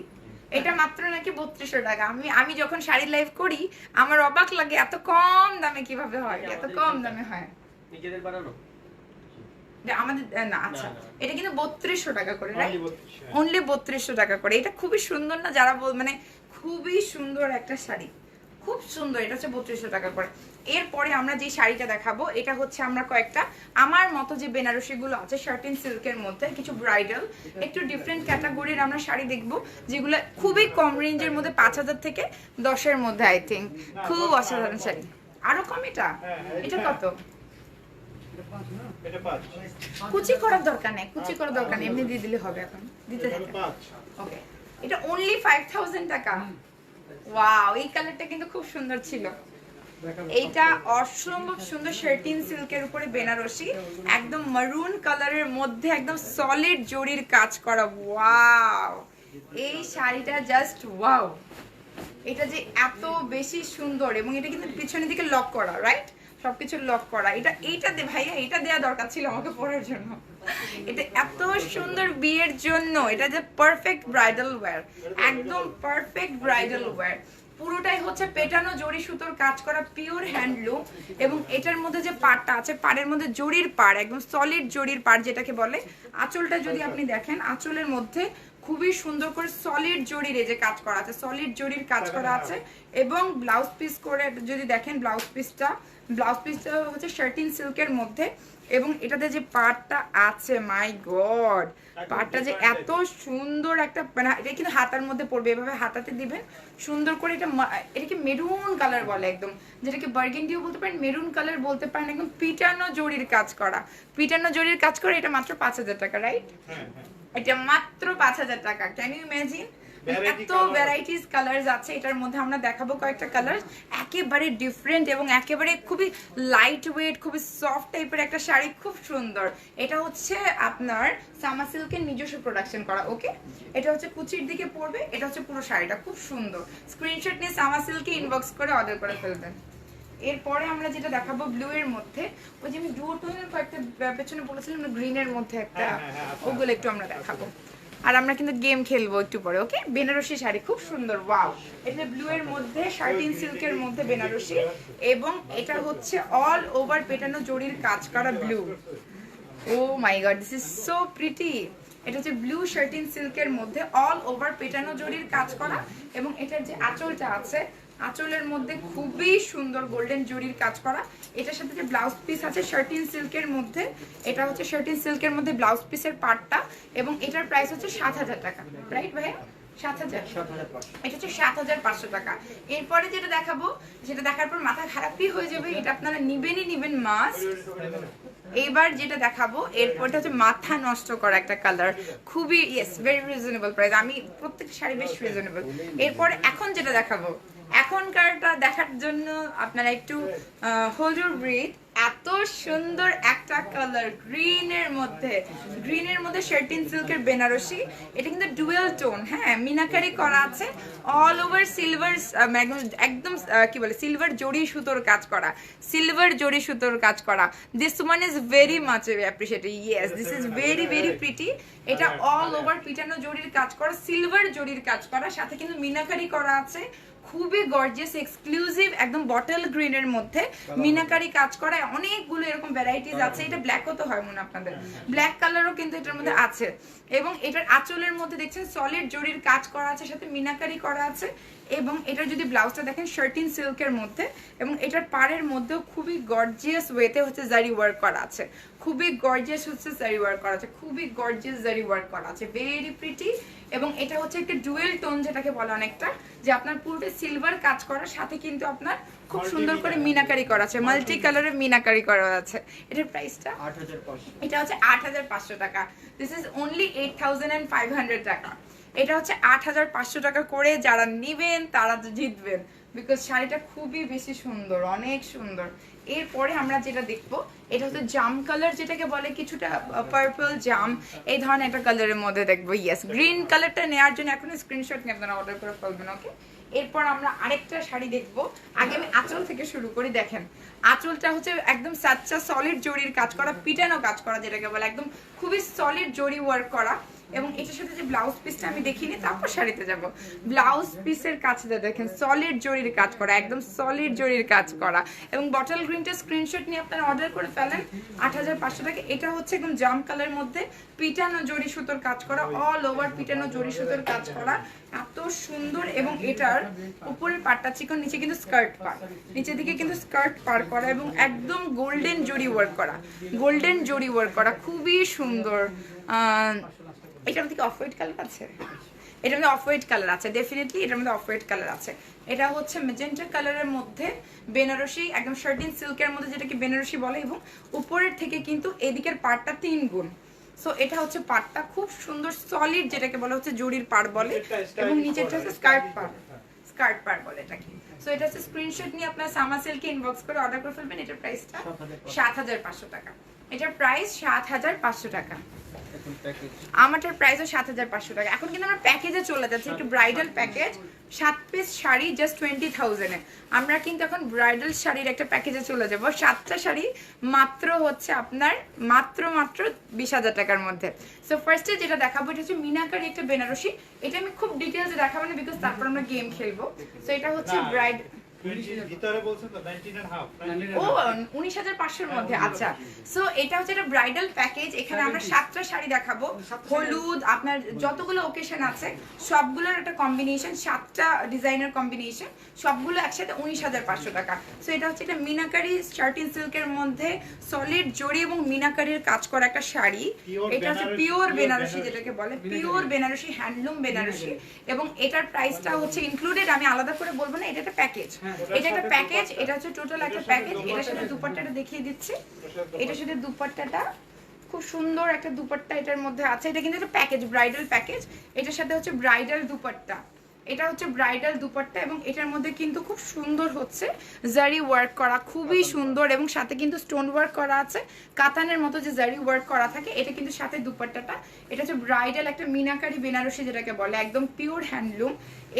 এটা মাত্র নাকি 3200 টাকা। আমি যখন শাড়ি লাইভ করি আমার অবাক লাগে এত কম দামে কিভাবে হয়, এত কম দামে হয়। নিজেদের বানানো আমাদের না, আচ্ছা এটা কিন্তু 3200 টাকা করে, Only রাইট? 3200 অনলি 3200 টাকা করে। এটা খুবই সুন্দর না? যারা মানে খুবই সুন্দর একটা শাড়ি, খুব সুন্দর। এটা হচ্ছে 3200 টাকা করে। এরপরে আমরা যে শাড়িটা দেখাবো এটা হচ্ছে আমরা কয়েকটা আমার মতো যে বেনারসি গুলো আছে শার্টিন সিল্কের মধ্যে কিছু ব্রাইডাল একটু ডিফারেন্ট ক্যাটাগরির আমরা শাড়ি দেখবো, যেগুলো খুবই কম রেঞ্জের মধ্যে 5000 থেকে 10-এর মধ্যে। আই থিঙ্ক খুব অসাধারণ শাড়ি। আরো কম? এটা কত? এটা 5 কুচি করার দরকার নেই, কুচি করার দরকার নেই, এমনি দিয়ে দিলে হবে। এখন দিতে এটা থাকে। 5 ওকে, এটা অনলি 5000 টাকা। ওয়াও, এই কালারটা কিন্তু খুব সুন্দর ছিল। এইটা অসম্ভব সুন্দর শার্টিন সিল্কের উপরে বেনারসি, একদম মারুন কালারের মধ্যে একদম সলিড জরির কাজ করা। ওয়াও, এই শাড়িটা জাস্ট ওয়াও। এটা যে এত বেশি সুন্দর, এবং এটা কিন্তু পিছনের দিকে লক করা, রাইট? সবকিছু লক করা। এইটা দে ভাইয়া, এটা দেয়া দরকার ছিল আমাকে পরার জন্য। এটা এত সুন্দর বিয়ের জন্য, এটা যে পারফেক্ট ব্রাইডাল ওয়্যার, একদম পারফেক্ট ব্রাইডাল ওয়্যার। পুরোটাই হচ্ছে পেটানো জরি সুতোর কাজ করা, পিওর হ্যান্ডলুম। এবং এটার মধ্যে যে পাড়টা আছে, পাড়ের মধ্যে জরির পাড়, একদম সলিড জরির পাড় যেটাকে বলে। আঁচলটা যদি আপনি দেখেন, আঁচলের মধ্যে খুবই সুন্দর করে সলিড জরির এই যে কাজ করা আছে, সলিড জরির কাজ করা আছে। এবং ব্লাউজ পিস করে যদি দেখেন, ব্লাউজ পিসটা হচ্ছে শার্টিন সিল্কের মধ্যে। এবং এটাতে যে পাড়টা আছে, মাই গড, পাড়টা যে এত সুন্দর একটা, মানে এটা কিন্তু হাতার মধ্যে পড়বে, এভাবে হাতাতে দিবেন সুন্দর করে। এটাকে মেরুন কালার বলে, একদম যেটাকে বার্গেন্ডিও বলতে পারেন, মেরুন কালার বলতে পারেন। একদম পিটানো জরির কাজ করা, পিটানো জরির কাজ করে। এটা মাত্র 5000 টাকা, রাইট? এটা মাত্র 5000 টাকা। Can you imagine? এত ভ্যারাইটিস কালারস আছে এটার মধ্যে। আমরা দেখাবো কয়েকটা কালার, একেবারে ডিফারেন্ট এবং একেবারে খুবই লাইট ওয়েট, খুবই সফট টাইপের একটা শাড়ি, খুব সুন্দর। এটা হচ্ছে আপনার সামা সিল্কের নিজস্ব প্রোডাকশন করা। ওকে, এটা হচ্ছে কুচির দিকে পড়বে, এটা হচ্ছে পুরো শাড়িটা খুব সুন্দর। স্ক্রিনশট নিয়ে সামা সিল্কে ইনবক্স করে অর্ডার করে ফেলবেন। এরপরে আমরা যেটা দেখাবো ব্লু এর মধ্যে, ওই যে আমি ব্লু টোনের কয়েকটা পেছনে বলেছিলাম গ্রিনের মধ্যে একটা, ওগুলো একটু আমরা দেখাবো। আর আমরা কিন্তু গেম খেলবো একটু পরে। ওকে, বেনারসি শাড়ি খুব সুন্দর। ওয়াও, এটা ব্লু এর মধ্যে শার্টিন সিল্কের মধ্যে বেনারসি, এবং এটা হচ্ছে অল ওভার পেটানো জরির কাজ করা blue. Oh my god, this is so pretty. এটা হচ্ছে ব্লু শার্টিন সিল্কের মধ্যে অল ওভার পেটানো জরির কাজ করা। এবং এটার যে আঁচলটা আছে, আঁচলের মধ্যে খুবই সুন্দর গোল্ডেন জরির কাজ করা। এটার সাথে যে ব্লাউজ পিস আছে শার্টিন সিল্কের মধ্যে, এটা হচ্ছে শার্টিন সিল্কের মধ্যে ব্লাউজ পিসের পার্টটা। এবং এটার প্রাইস হচ্ছে 7000 টাকা, রাইট ভাইয়া? 7000, এটা হচ্ছে 7500 টাকা। এরপরে যেটা দেখাবো, যেটা দেখার পর মাথা খারাপই হয়ে যাবে, এটা আপনারা নিবেন মাস্ট। এবার যেটা দেখাবো এরপরটা হচ্ছে মাথা নষ্ট করা একটা কালার, খুবই ইয়েস ভেরি রিজনেবল প্রাইস। আমি প্রত্যেকটা শাড়ি বেশ রিজনেবল। এরপরে এখন যেটা দেখাবো, এখনকারটা দেখার জন্য আপনারা একটু হোল্ড ইউর ব্রিথ। এত সুন্দর একটা কালার, গ্রিনের মধ্যে শার্টিন সিল্কের বেনারসি। এটা কিন্তু ডুয়েল টোন, হ্যাঁ, মিনাকারি করা আছে, অল ওভার সিলভার, একদম কি বলে, সিলভার জরি সুতোর কাজ করা, this one is very much appreciated. Yes, this is very very pretty. এটা অল ওভার পিটানো জরির কাজ করা, সিলভার জরির কাজ করা, সাথে কিন্তু মিনাকারি করা আছে। খুবই গর্জিয়াস এক্সক্লুসিভ, একদম বটল গ্রিনের মধ্যে মিনাকারি কাজ করা। অনেকগুলো এরকম ভ্যারাইটিস আছে। এটা ব্ল্যাকও তো হয় মনে আপনাদের, ব্ল্যাক কালারও কিন্তু এটার মধ্যে আছে। এবং এটার আঁচলের মধ্যে দেখছেন সলিড জরির কাজ করা আছে, সাথে মিনাকারি করা আছে। এবং এটার যদি ব্লাউজটা দেখেন শার্টিন সিল্কের মধ্যে, এবং এটার পাড়ের মধ্যেও খুবই গর্জিয়াস ওয়েতে হচ্ছে জারি ওয়ার্ক করা আছে, খুবই গর্জিয়াস হচ্ছে জারি ওয়ার্ক করা আছে, খুবই গর্জিয়াস জারি ওয়ার্ক করা আছে, ভেরি প্রিটি। এবং এটা হচ্ছে একটা ডুয়েল টোন যেটাকে বলে অনেকটা, যে আপনার পুরোটা সিলভার কাজ করার সাথে কিন্তু আপনার খুব সুন্দর করে মিনাকারি করা আছে, মাল্টি কালারে মিনাকারি করা আছে। এটার প্রাইসটা 8500, এটা হচ্ছে 8500 টাকা। দিস ইজ অনলি 8500 টাকা। এটা হচ্ছে 8500 টাকা করে। যারা নিবেন তারা জিতবেন, বিকজ শাড়িটা খুবই বেশি সুন্দর, অনেক সুন্দর। এরপরে আমরা যেটা দেখবো, এটা হচ্ছে জাম কালার যেটাকে বলে, কিছুটা পার্পল জাম, এই ধরনের একটা কালারের মধ্যে দেখবো। ইয়েস, গ্রিন কালারটা নেওয়ার জন্য এখন স্ক্রিনশট নিয়ে আপনারা অর্ডার করে ফেলবেন। ওকে, এরপর আমরা আরেকটা শাড়ি দেখবো। আগে আমি আঁচল থেকে শুরু করি। দেখেন, আঁচলটা হচ্ছে একদম সাচ্চা সলিড জরির কাজ করা, পিটানো কাজ করা যেটাকে বলে, একদম খুবই সলিড জরি ওয়ার্ক করা। এবং এটার সাথে যে ব্লাউজ পিসটা আমি দেখিনি, তারপর শাড়িতে যাব। ব্লাউজ পিসের কাজটা দেখেন, সলিড জরির কাজ করা, একদম সলিড জরির কাজ করা। এবং বটল গ্রিনটা স্ক্রিনশট নিয়ে আপনারা অর্ডার করে ফেলেন 8500 টাকা। এটা হচ্ছে একদম জাম কালার মধ্যে পিটানো জরি সুতোর কাজ করা, অল ওভার পিটানো জরি সুতোর কাজ করা, এত সুন্দর। এবং এটার উপরের পাটটা চিকন, নিচে কিন্তু স্কার্ট পার, নিচের দিকে কিন্তু স্কার্ট পার করা এবং একদম গোল্ডেন জরি ওয়ার্ক করা, গোল্ডেন জরি ওয়ার্ক করা, খুবই সুন্দর। এটার মধ্যে অফ হোয়াইট কালার আছে, এটার মধ্যে অফ হোয়াইট কালার আছে, ডেফিনেটলি এটার মধ্যে অফ হোয়াইট কালার আছে। এটা হচ্ছে ম্যাজেন্টা কালারের মধ্যে বেনারসি, একদম শার্টিন সিল্কের মধ্যে যেটাকে বেনারসি বলে, এবং উপরের থেকে কিন্তু এদিকের পাড়টা 3 গুণ। সো এটা হচ্ছে পাড়টা খুব সুন্দর সলিড, যেটাকে বলা হচ্ছে জরির পাড় বলে, এবং নিচেরটা হচ্ছে স্কার্ট পাড়, স্কার্ট পাড় বলে এটাকে। সো এটা হচ্ছে স্ক্রিনশট নিয়ে আপনার সামা সিল্কে ইনবক্স করে অর্ডার করে ফেলবেন। এটার প্রাইসটা 7500 টাকা, এটার প্রাইস 7500 টাকা। আমারটার প্রাইসও 7500 টাকা। এখন কিন্তু আমরা প্যাকেজে চলে যাচ্ছি, একটু bridal package, 7 piece sari just 20,000 এ। আমরা কিন্তু এখন ব্রাইডাল শাড়ির একটা প্যাকেজে চলে যাব, 7টা শাড়ি মাত্র হচ্ছে আপনার মাত্র 20,000 টাকার মধ্যে। সো ফার্স্টে যেটা দেখাবো এটা হচ্ছে মিনাকারি একটা বেনারসি। এটা আমি খুব ডিটেইলসে দেখাবো না, বিকজ তারপর আমরা গেম খেলবো। সো এটা হচ্ছে ব্রাইড ভিতরে বলছেন তো 19.5 ও 19,500 এর মধ্যে। আচ্ছা, সো এটা হচ্ছে একটা ব্রাইডাল প্যাকেজ। এখানে আমরা 7টা শাড়ি দেখাবো, হলুদ, আপনার যতগুলো ওকেশন আছে সবগুলোর একটা কম্বিনেশন, 7টা ডিজাইনের কম্বিনেশন, সবগুলো একসাথে 19,500 টাকা। সো এটা হচ্ছে একটা মিনাকারি শার্টিন সিল্কের মধ্যে সলিড জরি এবং মিনাকারির কাজ করা একটা শাড়ি। এটা হচ্ছে পিওর বেনারসি, যেটাকে বলে পিওর বেনারসি, হ্যান্ডলুম বেনারসি। এবং এটার প্রাইসটা হচ্ছে ইনক্লুডেড, আমি আলাদা করে বলবো না, এটা একটা প্যাকেজ, এটা একটা প্যাকেজ, এটা হচ্ছে টোটাল একটা প্যাকেজ। এটার সাথে দুপাট্টাটা দেখিয়ে দিচ্ছি, এটার সাথে দুপাট্টাটা খুব সুন্দর একটা দুপাট্টা এটার মধ্যে আছে। এটা কিন্তু একটা প্যাকেজ, ব্রাইডাল প্যাকেজ। এটার সাথে হচ্ছে ব্রাইডাল দুপাট্টা, এটা হচ্ছে ব্রাইডাল দুপাট্টা, এবং এটার মধ্যে কিন্তু খুব সুন্দর হচ্ছে জারি ওয়ার্ক করা, খুবই সুন্দর, এবং সাথে কিন্তু স্টোন ওয়ার্ক করা আছে, কাতানের মতো যে জারি ওয়ার্ক করা থাকে, এটা কিন্তু সাথে দুপাট্টাটা। এটা হচ্ছে ব্রাইডাল একটা মিনাকারি বেনারসি, যেটাকে বলে একদম পিওর হ্যান্ডলুম।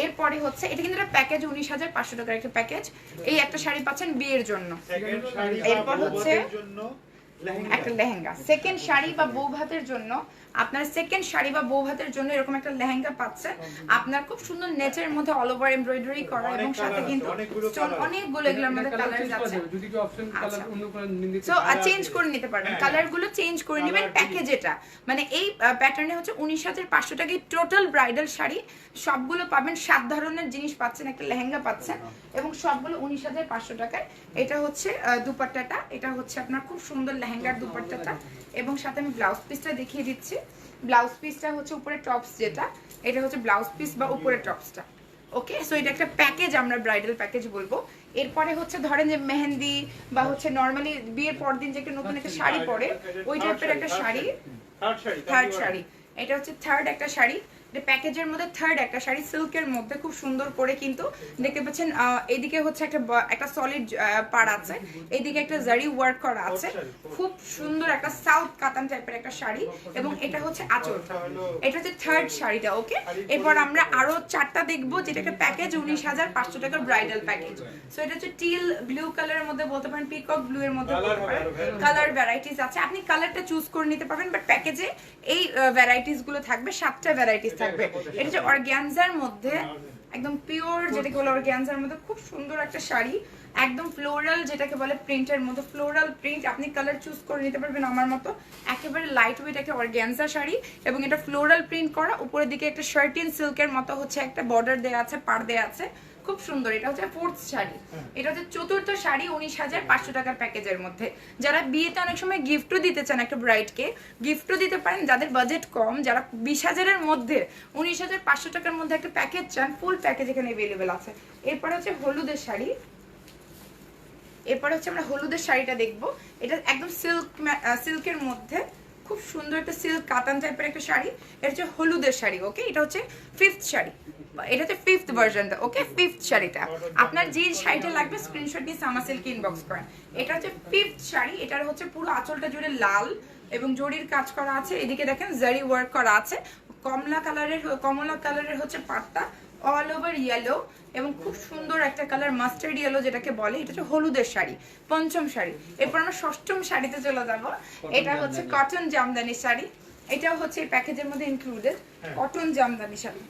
এরপরে হচ্ছে এটা কিন্তু একটা প্যাকেজ, 19,500 টাকার একটা প্যাকেজ। এই একটা শাড়ি পাচ্ছেন বিয়ের জন্য। এরপর হচ্ছে একটা লেহেঙ্গা, সেকেন্ড শাড়ি বা বউ ভাতের জন্য, আপনার সেকেন্ড শাড়ি বা বউ ভাতের জন্য এরকম একটা লেহেঙ্গা পাচ্ছেন। আপনার খুব সুন্দর নেটের মধ্যে অল ওভার এমব্রয়ডারি করা, এবং সাথে কিন্তু স্টোন, অনেকগুলো এগুলোর মধ্যে কালার আছে। যদি কি অপশন কালার অন্য করে নিতে সো চেঞ্জ করে নিতে পারবেন, কালার গুলো চেঞ্জ করে নেবেন। প্যাকেজ এটা মানে এই প্যাটার্নে হচ্ছে 19,500 টাকায় টোটাল ব্রাইডাল শাড়ি সবগুলো পাবেন, 7 ধরনের জিনিস পাচ্ছেন, একটা লেহেঙ্গা পাচ্ছেন, এবং সবগুলো 19,500 টাকায়। এটা হচ্ছে দুপাট্টাটা, এটা হচ্ছে আপনার খুব সুন্দর লেহেঙ্গার দুপাট্টাটা, এবং সাথে আমি ব্লাউজ পিসটা দেখিয়ে দিচ্ছি। ব্লাউজ পিসটা হচ্ছে উপরে টপস, যেটা এটা হচ্ছে ব্লাউজ পিস বা উপরে টপসটা। ওকে, সো এটা একটা প্যাকেজ, আমরা ব্রাইডাল প্যাকেজ বলবো। এরপরে হচ্ছে ধরেন যে মেহেন্দি বা হচ্ছে নরমালি বিয়ের পর দিন যে একটা নতুন একটা শাড়ি পরে, ওই টাইপের একটা শাড়ি, থার্ড শাড়ি। এটা হচ্ছে থার্ড একটা শাড়ি, প্যাকেজের মধ্যে থার্ড একটা শাড়ি, সিল্কের মধ্যে খুব সুন্দর করে কিন্তু দেখতে পাচ্ছেন। এদিকে হচ্ছে একটা সলিড পাড় আছে, এদিকে একটা জারি ওয়ার্ক করা আছে, খুব সুন্দর একটা সাউথ কাতান টাইপের একটা শাড়ি, এবং এটা হচ্ছে আঁচলটা। এটা হচ্ছে থার্ড শাড়িটা। ওকে, এরপর আমরা আরো 4টা দেখবো, যেটা একটা প্যাকেজ 19,500 টাকার ব্রাইডাল প্যাকেজ। সো এটা হচ্ছে টিল ব্লু কালারের মধ্যে বলতে পারেন, পিকক ব্লু এর মধ্যে বলতে পারেন, কালার ভ্যারাইটিস আছে, আপনি কালারটা চুজ করে নিতে পারবেন। বাট প্যাকেজে এই ভ্যারাইটিস গুলো থাকবে, 7টা ভ্যারাইটিস থাকবে। এটা হচ্ছে অর্গানজার মধ্যে, একদম পিওর, যেটাকে বলে অর্গানজার মধ্যে খুব সুন্দর একটা শাড়ি, একদম ফ্লোরাল, যেটাকে বলে প্রিন্টের মধ্যে ফ্লোরাল প্রিন্ট, আপনি কালার চুজ করে নিতে পারবেন আমার মতো। একেবারে লাইট ওয়েট একটা অর্গানজা শাড়ি, এবং এটা ফ্লোরাল প্রিন্ট করা, উপরের দিকে একটা শার্টিন সিল্কের মতো হচ্ছে একটা বর্ডার দেওয়া আছে, পাড় দেওয়া আছে, খুব সুন্দর। এটা হচ্ছে ফোর্থ শাড়ি, এটা হচ্ছে চতুর্থ শাড়ি 19,500 টাকার প্যাকেজের মধ্যে। যারা বিয়েতে অনেক সময় গিফটও দিতে চান, একটা ব্রাইডকে গিফটও দিতে পারেন, যাদের বাজেট কম, যারা 20,000-এর মধ্যে 19,500 টাকার মধ্যে একটা প্যাকেজ চান, ফুল প্যাকেজ এখানে অ্যাভেলেবেল আছে। এরপরে হচ্ছে হলুদের শাড়ি, এরপরে হচ্ছে আমরা হলুদের শাড়িটা দেখবো। এটা একদম সিল্কের মধ্যে খুব সুন্দর একটা সিল্ক কাতান টাইপের একটা শাড়ি, এটা হচ্ছে হলুদের শাড়ি। ওকে, এটা হচ্ছে 5th শাড়ি, এটা হচ্ছে 5th ভার্সনটা। ওকে, 5th শাড়িটা আপনার যে শাড়িটা লাগবে স্ক্রিনশট দিয়ে সামা সিল্ক ইনবক্স করেন। এটা হচ্ছে 5th শাড়ি, এটার হচ্ছে পুরো আঁচলটা জুড়ে লাল এবং জরির কাজ করা আছে, এদিকে দেখেন জারি ওয়ার্ক করা আছে, কমলা কালারের হচ্ছে পাটটা, অল ওভার ইয়েলো, এবং খুব সুন্দর একটা কালার মাস্টার্ড ইয়েলো, যেটাকে বলে। এটা হচ্ছে হলুদের শাড়ি, 5ম শাড়ি। এরপর আমরা 6ম শাড়িতে চলে যাব। এটা হচ্ছে কটন জামদানি শাড়ি, এটাও হচ্ছে এই প্যাকেজের মধ্যে ইনক্লুডেড হ্যাঁ। কটন জামদানি শাড়ি,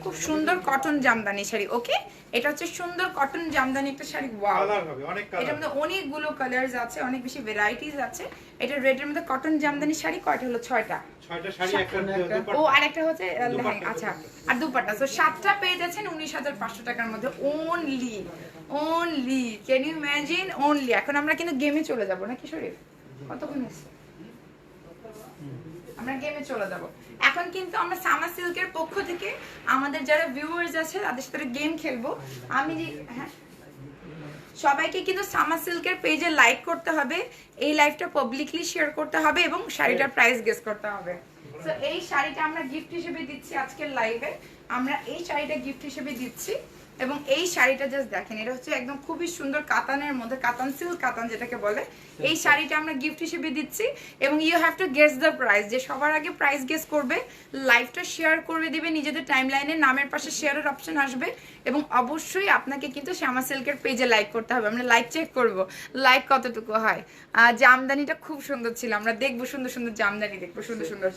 খুব সুন্দর কটন জামদানি শাড়ি। ওকে, এটা হচ্ছে সুন্দর কটন জামদানি একটা শাড়ি। ওয়াও, কালার হবে অনেক এটার কালার। মধ্যে অনেকগুলো কালারস আছে, অনেক বেশি ভ্যারাইটিস আছে। এটা রেডের মধ্যে কটন জামদানি শাড়ি কয়টা হলো? 6টা। 6টা শাড়ি একটা ও আরেকটা হচ্ছে লেহেঙ্গা। আচ্ছা, আর দুপাট্টা। সো 7টা পেয়ে যাচ্ছেন 19,500 টাকার মধ্যে only. Only, can you imagine? Only. এখন আমরা কিন্তু গেমে চলে যাব নাকি শরীফ? কতক্ষণ হচ্ছে? আমরা গেমে চলে যাব। এখন কিন্তু আমরা সামার সিল্কের পক্ষ থেকে আমাদের যারা ভিউয়ার্স আছে তাদের সাথে গেম খেলবো। আমি হ্যাঁ, সবাইকে কিন্তু সামার সিল্কের পেজে লাইক করতে হবে, এই লাইভটা পাবলিকলি শেয়ার করতে হবে এবং শাড়িটার প্রাইস গেস করতে হবে। তো এই শাড়িটা আমরা গিফট হিসেবে দিচ্ছি আজকের লাইভে। আমরা এই শাড়িটা গিফট হিসেবে দিচ্ছি এবং এই শাড়িটা জাস্ট দেখেন, এটা হচ্ছে একদম খুবই সুন্দর কাতানের মধ্যে, কাতান সিল্ক কাতান যেটাকে বলে। এই শাড়িটা আমরা গিফট হিসেবে দিচ্ছি এবং you have to guess the price. যে সবার আগে প্রাইস গেস করবে, লাইভটা শেয়ার করে দিবে নিজেদের টাইমলাইনে, নামের পাশে শেয়ারের অপশন আসবে এবং অবশ্যই আপনাকে কিন্তু শ্যামা সিল্কের পেজে লাইক করতে হবে। আমরা লাইক চেক করব লাইক কতটুকু হয়। জামদানিটা খুব সুন্দর ছিল, আমরা দেখবো সুন্দর সুন্দর জামদানি, দেখবো সুন্দর সুন্দর।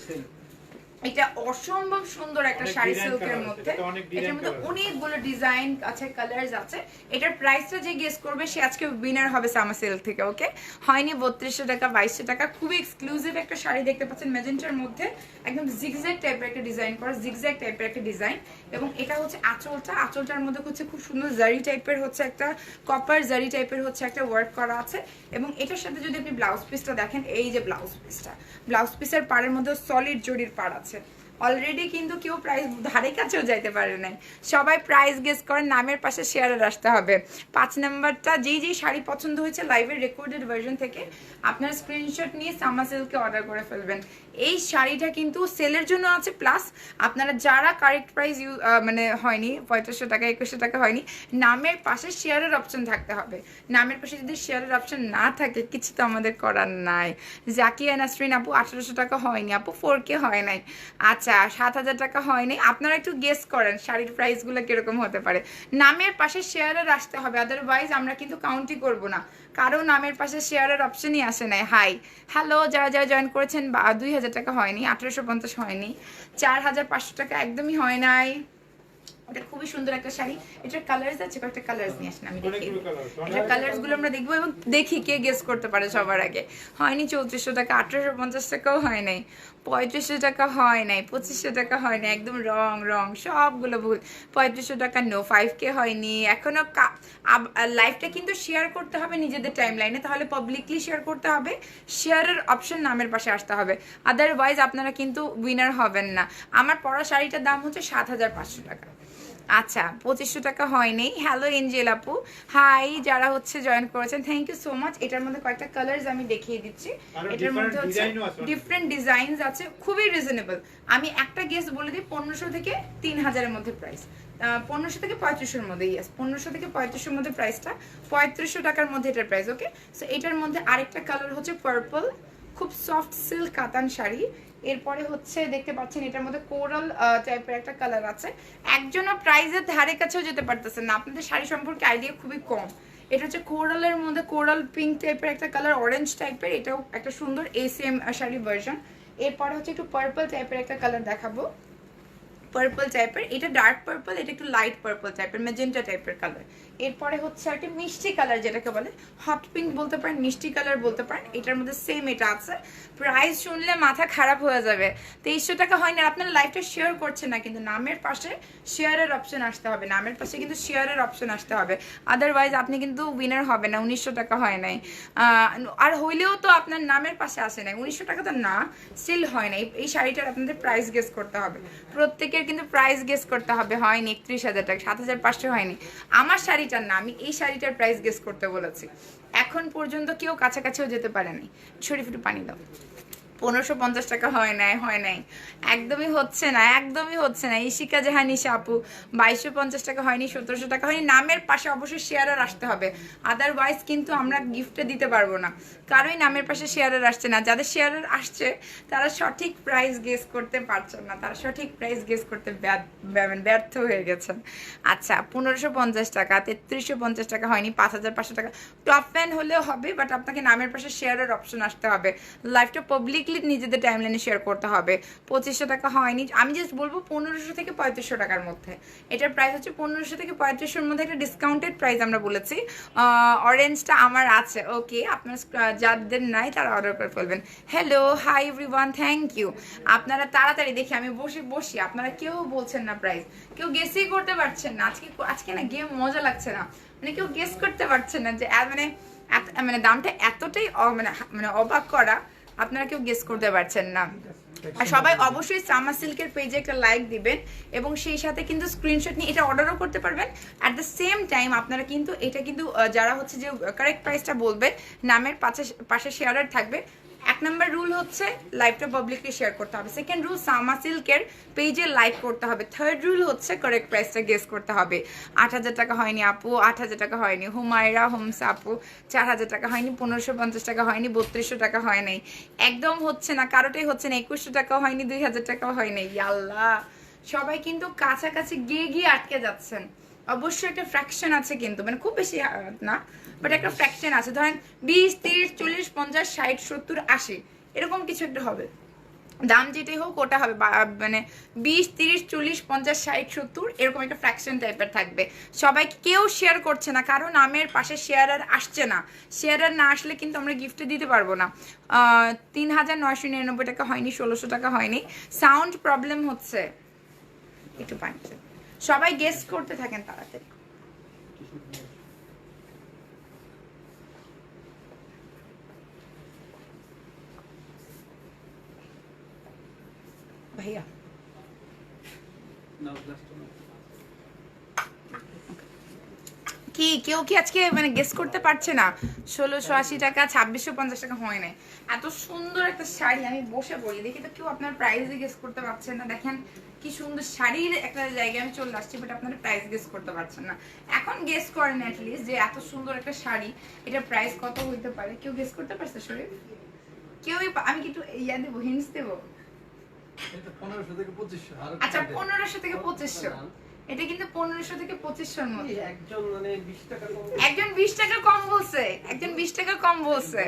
এটা অসম্ভব সুন্দর একটা অনেক শাড়ি design সিল্কের colour, মধ্যে। এটা অনেক design এটার মধ্যে colour। অনেকগুলো ডিজাইন আছে, কালারস আছে। এটার প্রাইসটা যে গেস করবে সে আজকে উইনার হবে সামা সেল থেকে। ওকে, হয়নি 3200 টাকা 2200 টাকা। খুবই এক্সক্লুসিভ একটা শাড়ি দেখতে পাচ্ছেন ম্যাজেন্টার মধ্যে, একদম জিগজ্যাগ টাইপের একটা ডিজাইন করা, জিগজ্যাগ টাইপের একটা ডিজাইন। এবং এটা হচ্ছে আঁচলটা, আঁচলটার মধ্যে হচ্ছে খুব সুন্দর জারি টাইপের হচ্ছে একটা কপার জারি টাইপের হচ্ছে একটা ওয়ার্ক করা আছে। এবং এটার সাথে যদি আপনি ব্লাউজ পিসটা দেখেন, এই যে ব্লাউজ পিসটা, ব্লাউজ পিসের পাড়ের মধ্যে সলিড জরির পাড় আছে। অলরেডি কিন্তু কেউ প্রাইস ধারে কাছেও যাইতে পারে নাই, সবাই প্রাইস গেস করে নামের পাশে শেয়ারে আসতে হবে। 5 নাম্বারটা যেই যেই শাড়ি পছন্দ হয়েছে লাইভের রেকর্ডেড ভার্সন থেকে আপনার স্ক্রিনশট নিয়ে সামা সেলকে অর্ডার করে ফেলবেন। এই শাড়িটা কিন্তু সেলের জন্য আছে, প্লাস আপনারা যারা কারেক্ট প্রাইস মানে হয়নি 3500 টাকা 2100 টাকা হয়নি, নামের পাশে শেয়ারের অপশন থাকতে হবে। নামের পাশে যদি শেয়ারের অপশন না থাকে কিছু তো আমাদের করার নাই। জাকিয়া নাসরিন আপু 1800 টাকা হয়নি, আপু 4K হয় নাই। আচ্ছা 7000 টাকা হয়নি। আপনারা একটু গেস করেন শাড়ির প্রাইসগুলো কিরকম হতে পারে। নামের পাশে শেয়ারের আসতে হবে, আদারওয়াইজ আমরা কিন্তু কাউন্টই করব না, কারণ নামের পাশে শেয়ারের অপশনই আসে নাই। হাই হ্যালো যারা যারা জয়েন করেছেন, 2000 টাকা হয়নি, 1850 হয়নি, 4500 টাকা একদমই হয় নাই। এটা খুবই সুন্দর একটা শাড়ি। এটার কালারস আছে, কয়েকটা কালারস নিয়ে আসেন আমি দেখি। এটার কালারস গুলো আমরা দেখবো এবং দেখি কে গেস করতে পারে সবার আগে। হয়নি 3400 টাকা, 1850 টাকাও হয় নাই, 3500 টাকা হয় নাই, 2500 টাকা হয় নাই, একদম রং রং সবগুলো ভুল। 3500 টাকা নো, 5K হয়নি এখনো। লাইভটা কিন্তু শেয়ার করতে হবে নিজেদের টাইম লাইনে, তাহলে পাবলিকলি শেয়ার করতে হবে, শেয়ারের অপশন নামের পাশে আসতে হবে, আদারওয়াইজ আপনারা কিন্তু উইনার হবেন না। আমার পরা শাড়িটার দাম হচ্ছে 7500 টাকা। আচ্ছা 2500 টাকা হয়নি। হ্যালো এঞ্জেল আপু, হাই যারা হচ্ছে জয়েন করেছেন, থ্যাংক ইউ সো মাচ। এটার মধ্যে কয়েকটা কালার্স আমি দেখিয়ে দিচ্ছি। এটার মধ্যে হচ্ছে ডিফারেন্ট ডিজাইনস আছে, খুবই রিজনেবল। আমি একটা গেস বলে দিই, 1500 থেকে 3000-এর মধ্যে প্রাইস, 1500 থেকে 3500-এর মধ্যে। ইয়েস, 1500 থেকে 3500-এর মধ্যে প্রাইসটা, 3500 টাকার মধ্যে এটার প্রাইস। ওকে, সো এটার মধ্যে আরেকটা কালার হচ্ছে পার্পল, খুব সফট সিল্ক কাতান শাড়ি। এরপরে হচ্ছে দেখতে পাচ্ছেন এটার মধ্যে কোরাল টাইপের একটা কালার আছে। একজনও প্রাইজের ধারে কাছেও যেতে পারতেছেন না, আপনাদের শাড়ি সম্পর্কে আইডিয়া খুবই কম। এটা হচ্ছে কোরালের মধ্যে কোরাল পিঙ্ক টাইপের একটা কালার, অরেঞ্জ টাইপের, এটাও একটা সুন্দর এসএম শাড়ি ভার্সন। এরপরে হচ্ছে একটু পার্পল টাইপের একটা কালার দেখাবো, পার্পল টাইপের, এটা ডার্ক পার্পল, এটা একটু লাইট পার্পল টাইপের, ম্যাজেন্টা টাইপের কালার। এরপরে হচ্ছে একটা মিষ্টি কালার যেটাকে বলে হট পিঙ্ক বলতে পারেন, মিষ্টি কালার বলতে পারেন। এটার মধ্যে সেম এটা আছে। প্রাইস শুনলে মাথা খারাপ হয়ে যাবে, 2300 টাকা হয়নি। আপনারা লাইভটা শেয়ার করছেন না, কিন্তু নামের পাশে শেয়ারের অপশন আসতে হবে, নামের পাশে কিন্তু শেয়ারের অপশন আসতে হবে, আদারওয়াইজ আপনি কিন্তু উইনার হবে না। 1900 টাকা হয় নাই, আর হইলেও তো আপনার নামের পাশে আসে নাই, 1900 টাকা তো না, স্টিল হয় নাই। এই শাড়িটার আপনাদের প্রাইস গেস করতে হবে, প্রত্যেকের কিন্তু প্রাইস গেস করতে হবে। হয়নি 31,000 টাকা, 7500 হয়নি। আমার শাড়িটার না, আমি এই শাড়িটার প্রাইস গেস করতে বলেছি। এখন পর্যন্ত কেউ কাছাকাছিও যেতে পারেনি। শরীফ একটু পানি দাও। 1550 টাকা হয় নাই, হয় নাই, একদমই হচ্ছে না, একদমই হচ্ছে না। ইশিকা জাহানিশা আপু 2250 টাকা হয়নি, 1700 টাকা হয়নি। নামের পাশে অবশ্যই শেয়ারের আসতে হবে, আদারওয়াইজ কিন্তু আমরা গিফটে দিতে পারবো না, কারোই নামের পাশে শেয়ারের আসছে না। যাদের শেয়ারের আসছে তারা সঠিক প্রাইস গেস করতে পারছেন না, তারা সঠিক প্রাইস গেস করতে ব্যর্থ হয়ে গেছেন। আচ্ছা 1550 টাকা, 3350 টাকা হয়নি, 5500 টাকা। টপ ফ্যান হলেও হবে, বাট আপনাকে নামের পাশে শেয়ারের অপশন আসতে হবে। লাইভটা পাবলিক পাবলিকলি নিজেদের টাইমলাইনে শেয়ার করতে হবে। 2500 টাকা হয়নি, আমি জাস্ট বলবো 1500 থেকে 3500 টাকার মধ্যে। এটার প্রাইস হচ্ছে 1500 থেকে 3500-এর মধ্যে, একটা ডিসকাউন্টেড প্রাইস আমরা বলেছি। অরেঞ্জটা আমার আছে, ওকে, আপনার যাদের নাই তারা অর্ডার করে ফেলবেন। Hello, hi everyone, thank you. আপনারা তাড়াতাড়ি দেখি, আমি বসি, আপনারা কেউ বলছেন না প্রাইস, কেউ গেসই করতে পারছেন না। আজকে না গেম মজা লাগছে না, মানে কেউ গেস করতে পারছেন না যে মানে দামটা এতটাই মানে অবাক করা, আপনারা কেউ গেস করতে পারছেন না। আর সবাই অবশ্যই সামা সিল্কের পেজে একটা লাইক দিবেন এবং সেই সাথে কিন্তু স্ক্রিনশট নিয়ে এটা অর্ডারও করতে পারবেন। অ্যাট দ্য সেম টাইম আপনারা কিন্তু এটা কিন্তু যারা হচ্ছে যে কারেক্ট প্রাইসটা বলবে, নামের পাশে শেয়ারার থাকবে। 1 নম্বর রুল হচ্ছে লাইভটা পাবলিকলি শেয়ার করতে হবে। সেকেন্ড রুল সামা সিল্কের পেজে লাইক করতে হবে। থার্ড রুল হচ্ছে কারেক্ট প্রাইসটা গেস করতে হবে। 8000 টাকা হয়নি আপু, 8000 টাকা হয়নি হুমায়রা হোমস আপু, 4000 টাকা হয়নি, 1550 টাকা হয়নি, 3200 টাকা হয় নাই, একদম হচ্ছে না, কারোটাই হচ্ছে না, 2100 টাকাও হয়নি, 2000 টাকাও হয় নাই। আল্লাহ, সবাই কিন্তু কাছাকাছি গিয়ে আটকে যাচ্ছেন। অবশ্যই একটা ফ্র্যাকশন আছে কিন্তু, মানে খুব বেশি না, বাট একটা ফ্র্যাকশন আছে। ধরেন 20, 30, 40, 50, 60, 70, 80 এরকম কিছু একটা হবে। দাম যেটাই হোক ওটা হবে, মানে 20, 30, 40, 50, 60, 70 এরকম একটা ফ্র্যাকশন টাইপের থাকবে। সবাই কেউ শেয়ার করছে না, কারণ নামের পাশে শেয়ারার আসছে না। শেয়ারার না আসলে কিন্তু আমরা গিফটে দিতে পারবো না। 3999 টাকা হয়নি, 1600 টাকা হয়নি। সাউন্ড প্রবলেম হচ্ছে, একটু পানি। সবাই গেস করতে থাকেন তাড়াতাড়ি। ভাইয়া কেউ কি আজকে মানে গেস করতে পারছে না? 1680 টাকা, 2650 টাকা হয় নাই। এত সুন্দর একটা শাড়ি, আমি বসে বলি দেখি তো কেউ আপনার প্রাইসই গেস করতে পারছেন না। দেখেন কি সুন্দর শাড়ির একটা জায়গায় আমি চলে আসছি, বাট আপনারা প্রাইস গেস করতে পারছেন না। এখন গেস করেন অ্যাটলিস্ট যে এত সুন্দর একটা শাড়ি, এটার প্রাইস কত হইতে পারে। কেউ গেস করতে পারছে শরীফ? কেউই? আমি কি একটু ইয়া দেবো, হিন্টস দেবো? আচ্ছা, 1500 থেকে 2500। এটা কিন্তু 1500 থেকে 2500-এর মধ্যে। একজন 20 টাকা কম বলছে, একজন 20 টাকা কম বলছে,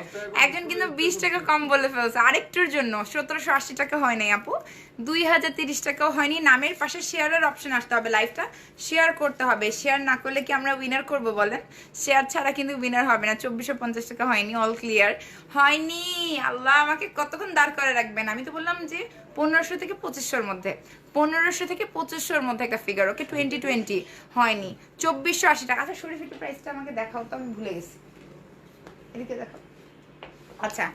একজন কিন্তু 20 টাকা কম বলে ফেলছে। আরেকটুর জন্য 1780 টাকা হয় নাই আপু, 2030 টাকাও হয়নি। নামের পাশে শেয়ারের অপশন আসতে হবে, লাইভটা শেয়ার করতে হবে। শেয়ার না করলে কি আমরা উইনার করব বলেন? শেয়ার ছাড়া কিন্তু উইনার হবে না। 2450 টাকা হয়নি, অল ক্লিয়ার হয়নি। আল্লাহ, আমাকে কতক্ষণ দাঁড় করে রাখবেন? আমি তো বললাম যে 1500 থেকে 2500-এর মধ্যে, 1500 থেকে 2500-এর মধ্যে একটা ফিগার। ওকে, 2020 হয়নি, 2480 টাকা। আচ্ছা শরীফ, একটু প্রাইসটা আমাকে দেখাও তো, আমি ভুলে গেছি, এদিকে দেখাও। আচ্ছা,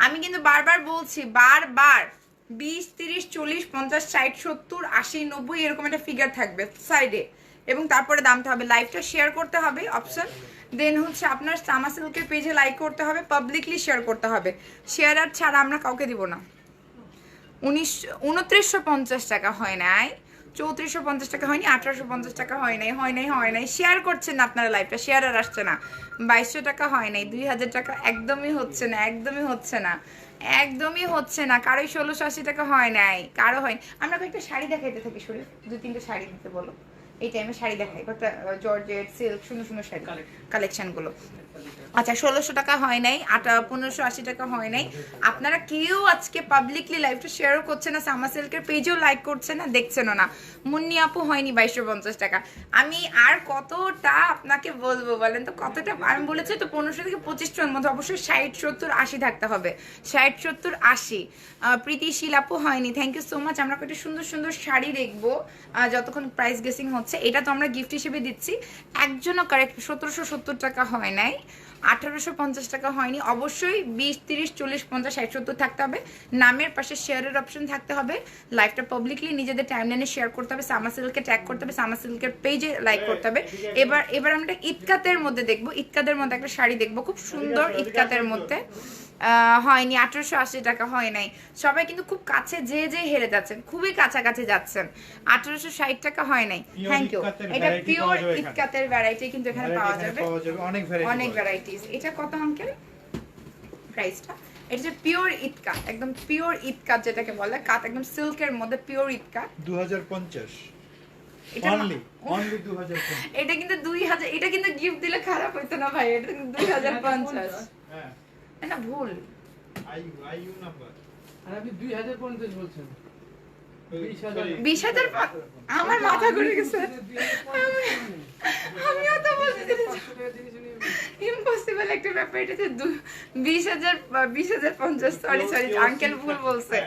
আমি কিন্তু বারবার বলছি, বারবার 20, 30, 40, 50, 60, 70, 80, 90 এরকম একটা ফিগার থাকবে সাইডে, এবং তারপরে দামটা হবে। লাইভটা শেয়ার করতে হবে অপশন, দেন হচ্ছে আপনার সামা সিল্কের পেজে লাইক করতে হবে, পাবলিকলি শেয়ার করতে হবে। শেয়ার আর ছাড়া আমরা কাউকে দিব না। 2950 টাকা হয় নাই, 3450 টাকা হয়নি, 1850 টাকা হয় নাই। শেয়ার করছেন না আপনারা, লাইভটা শেয়ার আর আসছে না। 2200 টাকা হয় নাই, 2000 টাকা একদমই হচ্ছে না। কারোই 1680 টাকা হয় নাই, কারো হয়। আমরা কয়েকটা শাড়ি দেখাইতে থাকি শরীফ, 2-3টে শাড়ি দিতে বলো। এই টাইমে শাড়ি দেখাই, কয়েকটা জর্জেট, সিল্ক, সুন্দর সুন্দর শাড়ি কালেকশনগুলো। আচ্ছা, 1600 টাকা হয় নাই, 1580 টাকা হয় নাই। আপনারা কেউ আজকে পাবলিকলি লাইভটা শেয়ারও করছে না, সামা সিল্কের পেজেও লাইক করছে না, দেখছেনও না। মুন্নি আপু হয়নি 2250 টাকা। আমি আর কতটা আপনাকে বলবো বলেন তো, কতটা? আমি বলেছি তো 1500 থেকে 2500-এর মধ্যে, অবশ্যই 60, 70, 80 থাকতে হবে। 60, 70, 80। প্রীতিশীল আপু হয়নি, থ্যাংক ইউ সো মাচ। আমরা কয়েকটা সুন্দর সুন্দর শাড়ি দেখবো যতক্ষণ প্রাইস গেসিং হচ্ছে। এটা তো আমরা গিফট হিসেবে দিচ্ছি। একজনও কারেক্ট 1770 টাকা হয় নাই, 1850 টাকা হয়নি। অবশ্যই 20, 30, 40, 50, 60, 70 থাকতে হবে। নামের পাশে শেয়ারের অপশন থাকতে হবে। লাইভটা পাবলিকলি নিজেদের টাইমলাইনে শেয়ার করতে হবে, সামা সিল্কে ট্যাগ করতে হবে, সামা সিল্কের পেজে লাইক করতে হবে। এবার আমরা ইতকাতের মধ্যে দেখবো, ইতকাতের মধ্যে একটা শাড়ি দেখবো, খুব সুন্দর ইতকাতের মধ্যে। হয়নি, 1880 টাকা হয় নাই। সবাই কিন্তু খুব কাছে যে হেরে যাচ্ছেন, খুবই কাছাকাছি যাচ্ছেন। 1860 টাকা হয় নাই, থ্যাংক ইউ। এটা পিওর ইতকাতের ভ্যারাইটি কিন্তু এখানে পাওয়া যাবে, অনেক ভ্যারাইটিস। এটা কত আঙ্কেল প্রাইসটা? এটা যে পিওর ইতকাত, একদম পিওর ইতকাত যেটাকে বলে, কাত একদম সিল্কের মধ্যে পিওর ইতকাত, 2050। এটা কিন্তু 2000। এটা কিন্তু গিফট দিলে খারাপ হইতো না ভাই, এটা কিন্তু 2050। হ্যাঁ না, ভুল। আইইউ নাম্বার আর আপনি 2050 বলছেন। 20,000 আমার মাথা ঘুরে গেছে। আমিও তো বলছি ইম্পসিবল একটা ব্যাপার, এটা যে 20,050, সরি আঙ্কেল ভুল বলছে,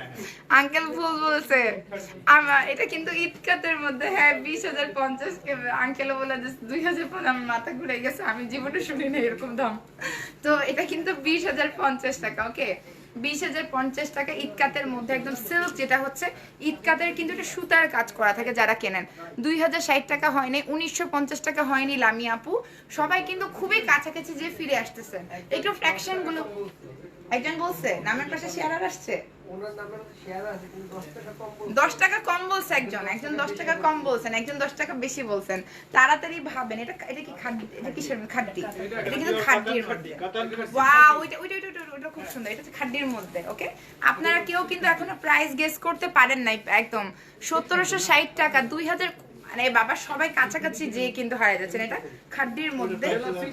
আমার এটা কিন্তু ঈদকাতের মধ্যে। হ্যাঁ 20,050 কে আঙ্কেল বলে 2050, আমার মাথা ঘুরে গেছে, আমি জীবনে শুনি না এরকম দাম। তো এটা কিন্তু 20,050 টাকা। ওকে 20,050 টাকা ঈদকাতের মধ্যে, একদম সিল্ক, যেটা হচ্ছে ঈদকাতের কিন্তু এটা সুতার কাজ করা থাকে যারা কেনেন। 2060 টাকা হয়নি, 1950 টাকা হয়নি লামি আপু, সবাই কিন্তু খুবই কাছাকাছি যে ফিরে আসতেছে। একটু ফ্র্যাকশন গুলো একজন বলছে নামের পাশে শেয়ার আসছে, ওনার নামের শেয়ার আছে কিন্তু 10 টাকা কম বলছে। 10 টাকা কম বলছে একজন 10 টাকা কম বলছেন, একজন 10 টাকা বেশি বলছেন। তাড়াতাড়ি ভাবেন, এটা কি খাদ্য, এটা কিসের খাদ্য? এটা কিন্তু খাদ্যের মধ্যে। ওয়াও, ওইটা খুব সুন্দর, এটা হচ্ছে খাদ্যের মধ্যে। ওকে আপনারা কেউ কিন্তু এখনো প্রাইস গেস করতে পারেন নাই, একদম 1760 টাকা, 2000, মানে বাবা সবাই কাছাকাছি যে কিন্তু হারিয়ে যাচ্ছেন। এটা খাদ্যের মধ্যে,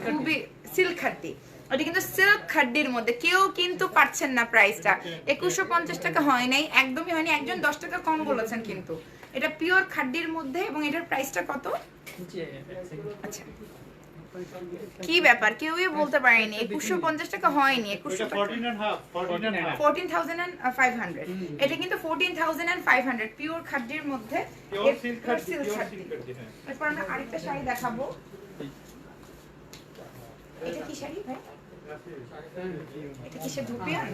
খুবই সিল্ক খাদ্য, এটা কিন্তু সিল্ক খাদ্যের মধ্যে, কেউ কিন্তু পাচ্ছেন না প্রাইসটা। 2150 টাকা হয় নাই, একদমই হয়নি, একজন 10 টাকা কম বলেছেন কিন্তু। এটা পিওর খাদ্যের মধ্যে এবং এটার প্রাইসটা কত? আচ্ছা কি ব্যাপার, কেউই বলতে পারেনি 2150 টাকা হয়নি, 14,500। এটা কিন্তু 14,500 পিওর খাদ্যের মধ্যে, এরপর আমরা আরেকটা শাড়ি দেখাবো। এটা কি শাড়ি ভাই? এটা কিসের ধুপিয়ান?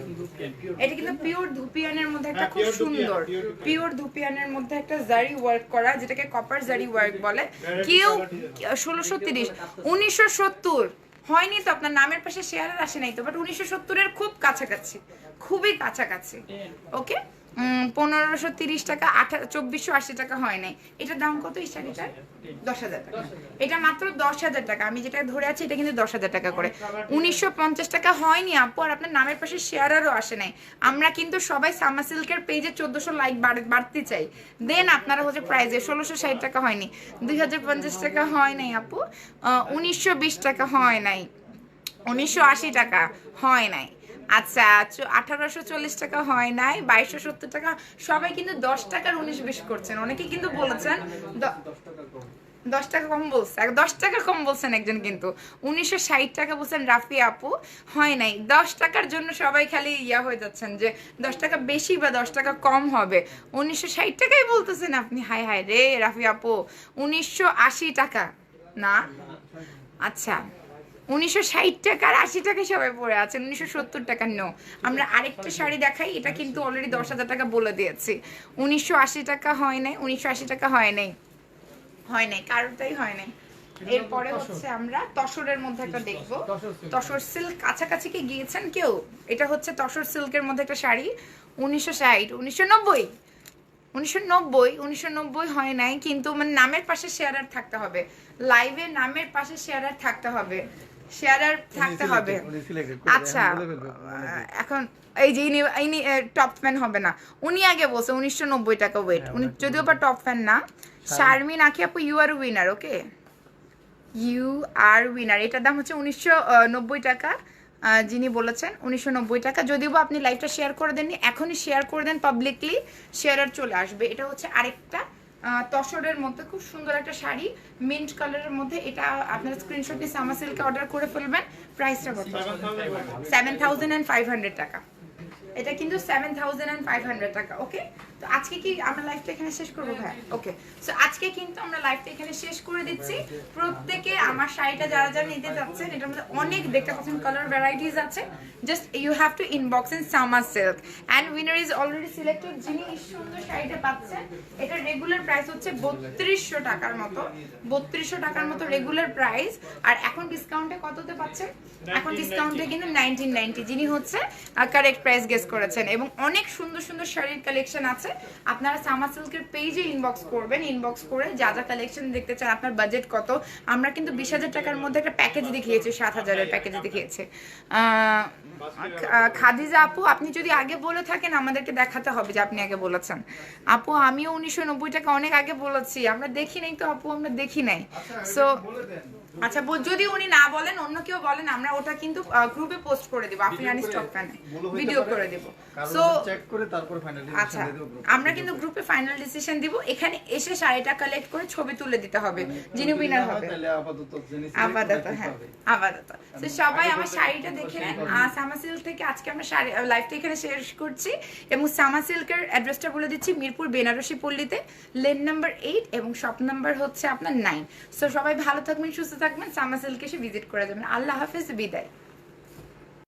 এটা কিন্তু পিওর ধুপিয়ানের মধ্যে একটা খুব সুন্দর, পিওর ধুপিয়ানের মধ্যে একটা জারি ওয়ার্ক করা, যেটাকে কপার জারি ওয়ার্ক বলে। কেউ 1630, 1970 হয়নি তো, আপনার নামের পাশে শেয়ার আসে নাই তো, বাট 1970 এর খুব কাছাকাছি, খুবই কাছাকাছি। ওকে 1530 টাকা, 2480 টাকা হয় নাই। এটার দাম কত এই শাড়িটার? 10,000 টাকা। এটা মাত্র 10,000 টাকা, আমি যেটা ধরে আছি এটা কিন্তু 10,000 টাকা করে। 1950 টাকা হয়নি আপু, আর আপনার নামের পাশে শেয়ারও আসে নাই। আমরা কিন্তু সবাই সামা সিল্কের পেজে 1400 লাইক বাড়তে চাই, দেন আপনারা হচ্ছে প্রাইজে 1660 টাকা হয়নি, 2050 টাকা হয় নাই আপু, 1920 টাকা হয় নাই, 1980 টাকা হয় নাই, আচ্ছা 1840 টাকা হয় নাই, 2270 টাকা। সবাই কিন্তু 10 টাকার 19-20 করছেন, অনেকে কিন্তু বলেছেন 10 টাকা কম বলছে, 10 টাকা কম বলছেন একজন, কিন্তু 1960 টাকা বলছেন রাফি আপু, হয় নাই। 10 টাকার জন্য সবাই খালি হয়ে যাচ্ছেন যে 10 টাকা বেশি বা 10 টাকা কম হবে, 1960 টাকাই বলতেছেন আপনি। হায় হায় রে রাফি আপু, 1980 টাকা না, আচ্ছা 1960 টাকার 80 টাকা সবাই পড়ে আছেন, 1970 টাকা নো। আমরা আরেকটা শাড়ি দেখাই, এটা কিন্তু অলরেডি 10,000 টাকা বলে দিয়েছি। 1980 টাকা হয় নাই, 1980 টাকা হয় নাই, কারোটাই হয় নাই। এরপরে হচ্ছে আমরা তসরের মধ্যে একটা দেখবো, তসর সিল্ক। কাছাকাছি কি গিয়েছেন কেউ? এটা হচ্ছে তসর সিল্কের মধ্যে একটা শাড়ি, 1960, 1990, 1990 হয় নাই, কিন্তু মানে নামের পাশে শেয়ারার থাকতে হবে, লাইভে নামের পাশে শেয়ারার থাকতে হবে, শেয়ারার থাকতে হবে। আচ্ছা এখন এই যে ইনি টপ ফ্যান হবে না, উনি আগে বলছে 1990 টাকা ওয়েট, উনি যদিও বা টপ ফ্যান না। শারমিন আঁকি আপু, you are winner. Okay you are winner, এটার দাম হচ্ছে 1990 টাকা, যিনি বলেছেন 1990 টাকা। যদিও বা আপনি লাইভটা শেয়ার করে দেননি, এখনই শেয়ার করে দেন পাবলিকলি, শেয়ার চলে আসবে। এটা হচ্ছে আরেকটা তসরের মধ্যে খুব সুন্দর একটা শাড়ি, মিন্ট কালারের মধ্যে। এটা আপনারা স্ক্রিনশট দিয়ে সামা সিল্কে অর্ডার করে ফেলবেন। প্রাইসটা কত? 7,500 টাকা। এটা কিন্তু 7,500 টাকা। ওকে তো আজকে কি আমরা লাইভটা এখানে শেষ করবো ভাই? ওকে সো আজকে কিন্তু আমরা লাইভটা এখানে শেষ করে দিচ্ছি। প্রত্যেকে আমার শাড়িটা যারা যারা নিতে যাচ্ছেন, এটার মধ্যে অনেক দেখতে পাচ্ছেন কালার ভ্যারাইটিস আছে, just you have to inbox in Sama silk and winner is already selected. যিনি এই সুন্দর শাড়িটা পাচ্ছেন, এটা রেগুলার প্রাইস হচ্ছে 3200 টাকার মতো, 3200 টাকার মতো রেগুলার প্রাইস। আর এখন ডিসকাউন্টে কততে পাচ্ছেন? এখন ডিসকাউন্টে কিন্তু 1990, যিনি হচ্ছে কারেক্ট প্রাইস গেস করেছেন। এবং অনেক সুন্দর সুন্দর শাড়ির কালেকশন আছে, আপনারা সামা সিল্কের পেজে ইনবক্স করবেন, ইনবক্স করে যা যা কালেকশন দেখতে চান, আপনার বাজেট কত। আমরা কিন্তু 20,000 টাকার মধ্যে একটা প্যাকেজ দেখিয়েছি, 7,000-এর প্যাকেজ দেখিয়েছি। খাদিজা আপু, আপনি যদি আগে বলে থাকেন আমাদেরকে দেখাতে হবে যে আপনি আগে বলেছেন। আপু আমিও 1990 টাকা অনেক আগে বলেছি, আমরা দেখি নাই তো আপু, আমরা দেখি নাই। সো আচ্ছা যদি উনি না বলেন অন্য কেউ বলেন আমরা ওটা কিন্তু গ্রুপে পোস্ট করে দিব আফরিনানি স্টক ফ্যানে ভিডিও করে দিব সো চেক করে তারপর ফাইনাল আচ্ছা আমরা কিন্তু গ্রুপে ফাইনাল ডিসিশন দিব এখানে এসে শাড়িটা কালেক্ট করে ছবি তুলে দিতে হবে যিনি উইনার হবে তাহলে আপাতত জেনেছি আপাতত হ্যাঁ আপাতত তো সবাই আমার শাড়িটা দেখে নেন সামা সিল্ক থেকে আজকে আমরা শাড়ি লাইভটা এখানে শেয়ার করছি এবং সামা সিল্কের অ্যাড্রেসটা বলে দিচ্ছি মিরপুর বেনারসি পল্লীতে লেন নাম্বার 8 এবং শপ নাম্বার হচ্ছে আপনার 9 সো সবাই ভালো থাকবেন সুস্থ থাকবেন সামা সিল্কে এসে ভিজিট করে যাবেন আল্লাহ হাফেজ বিদায়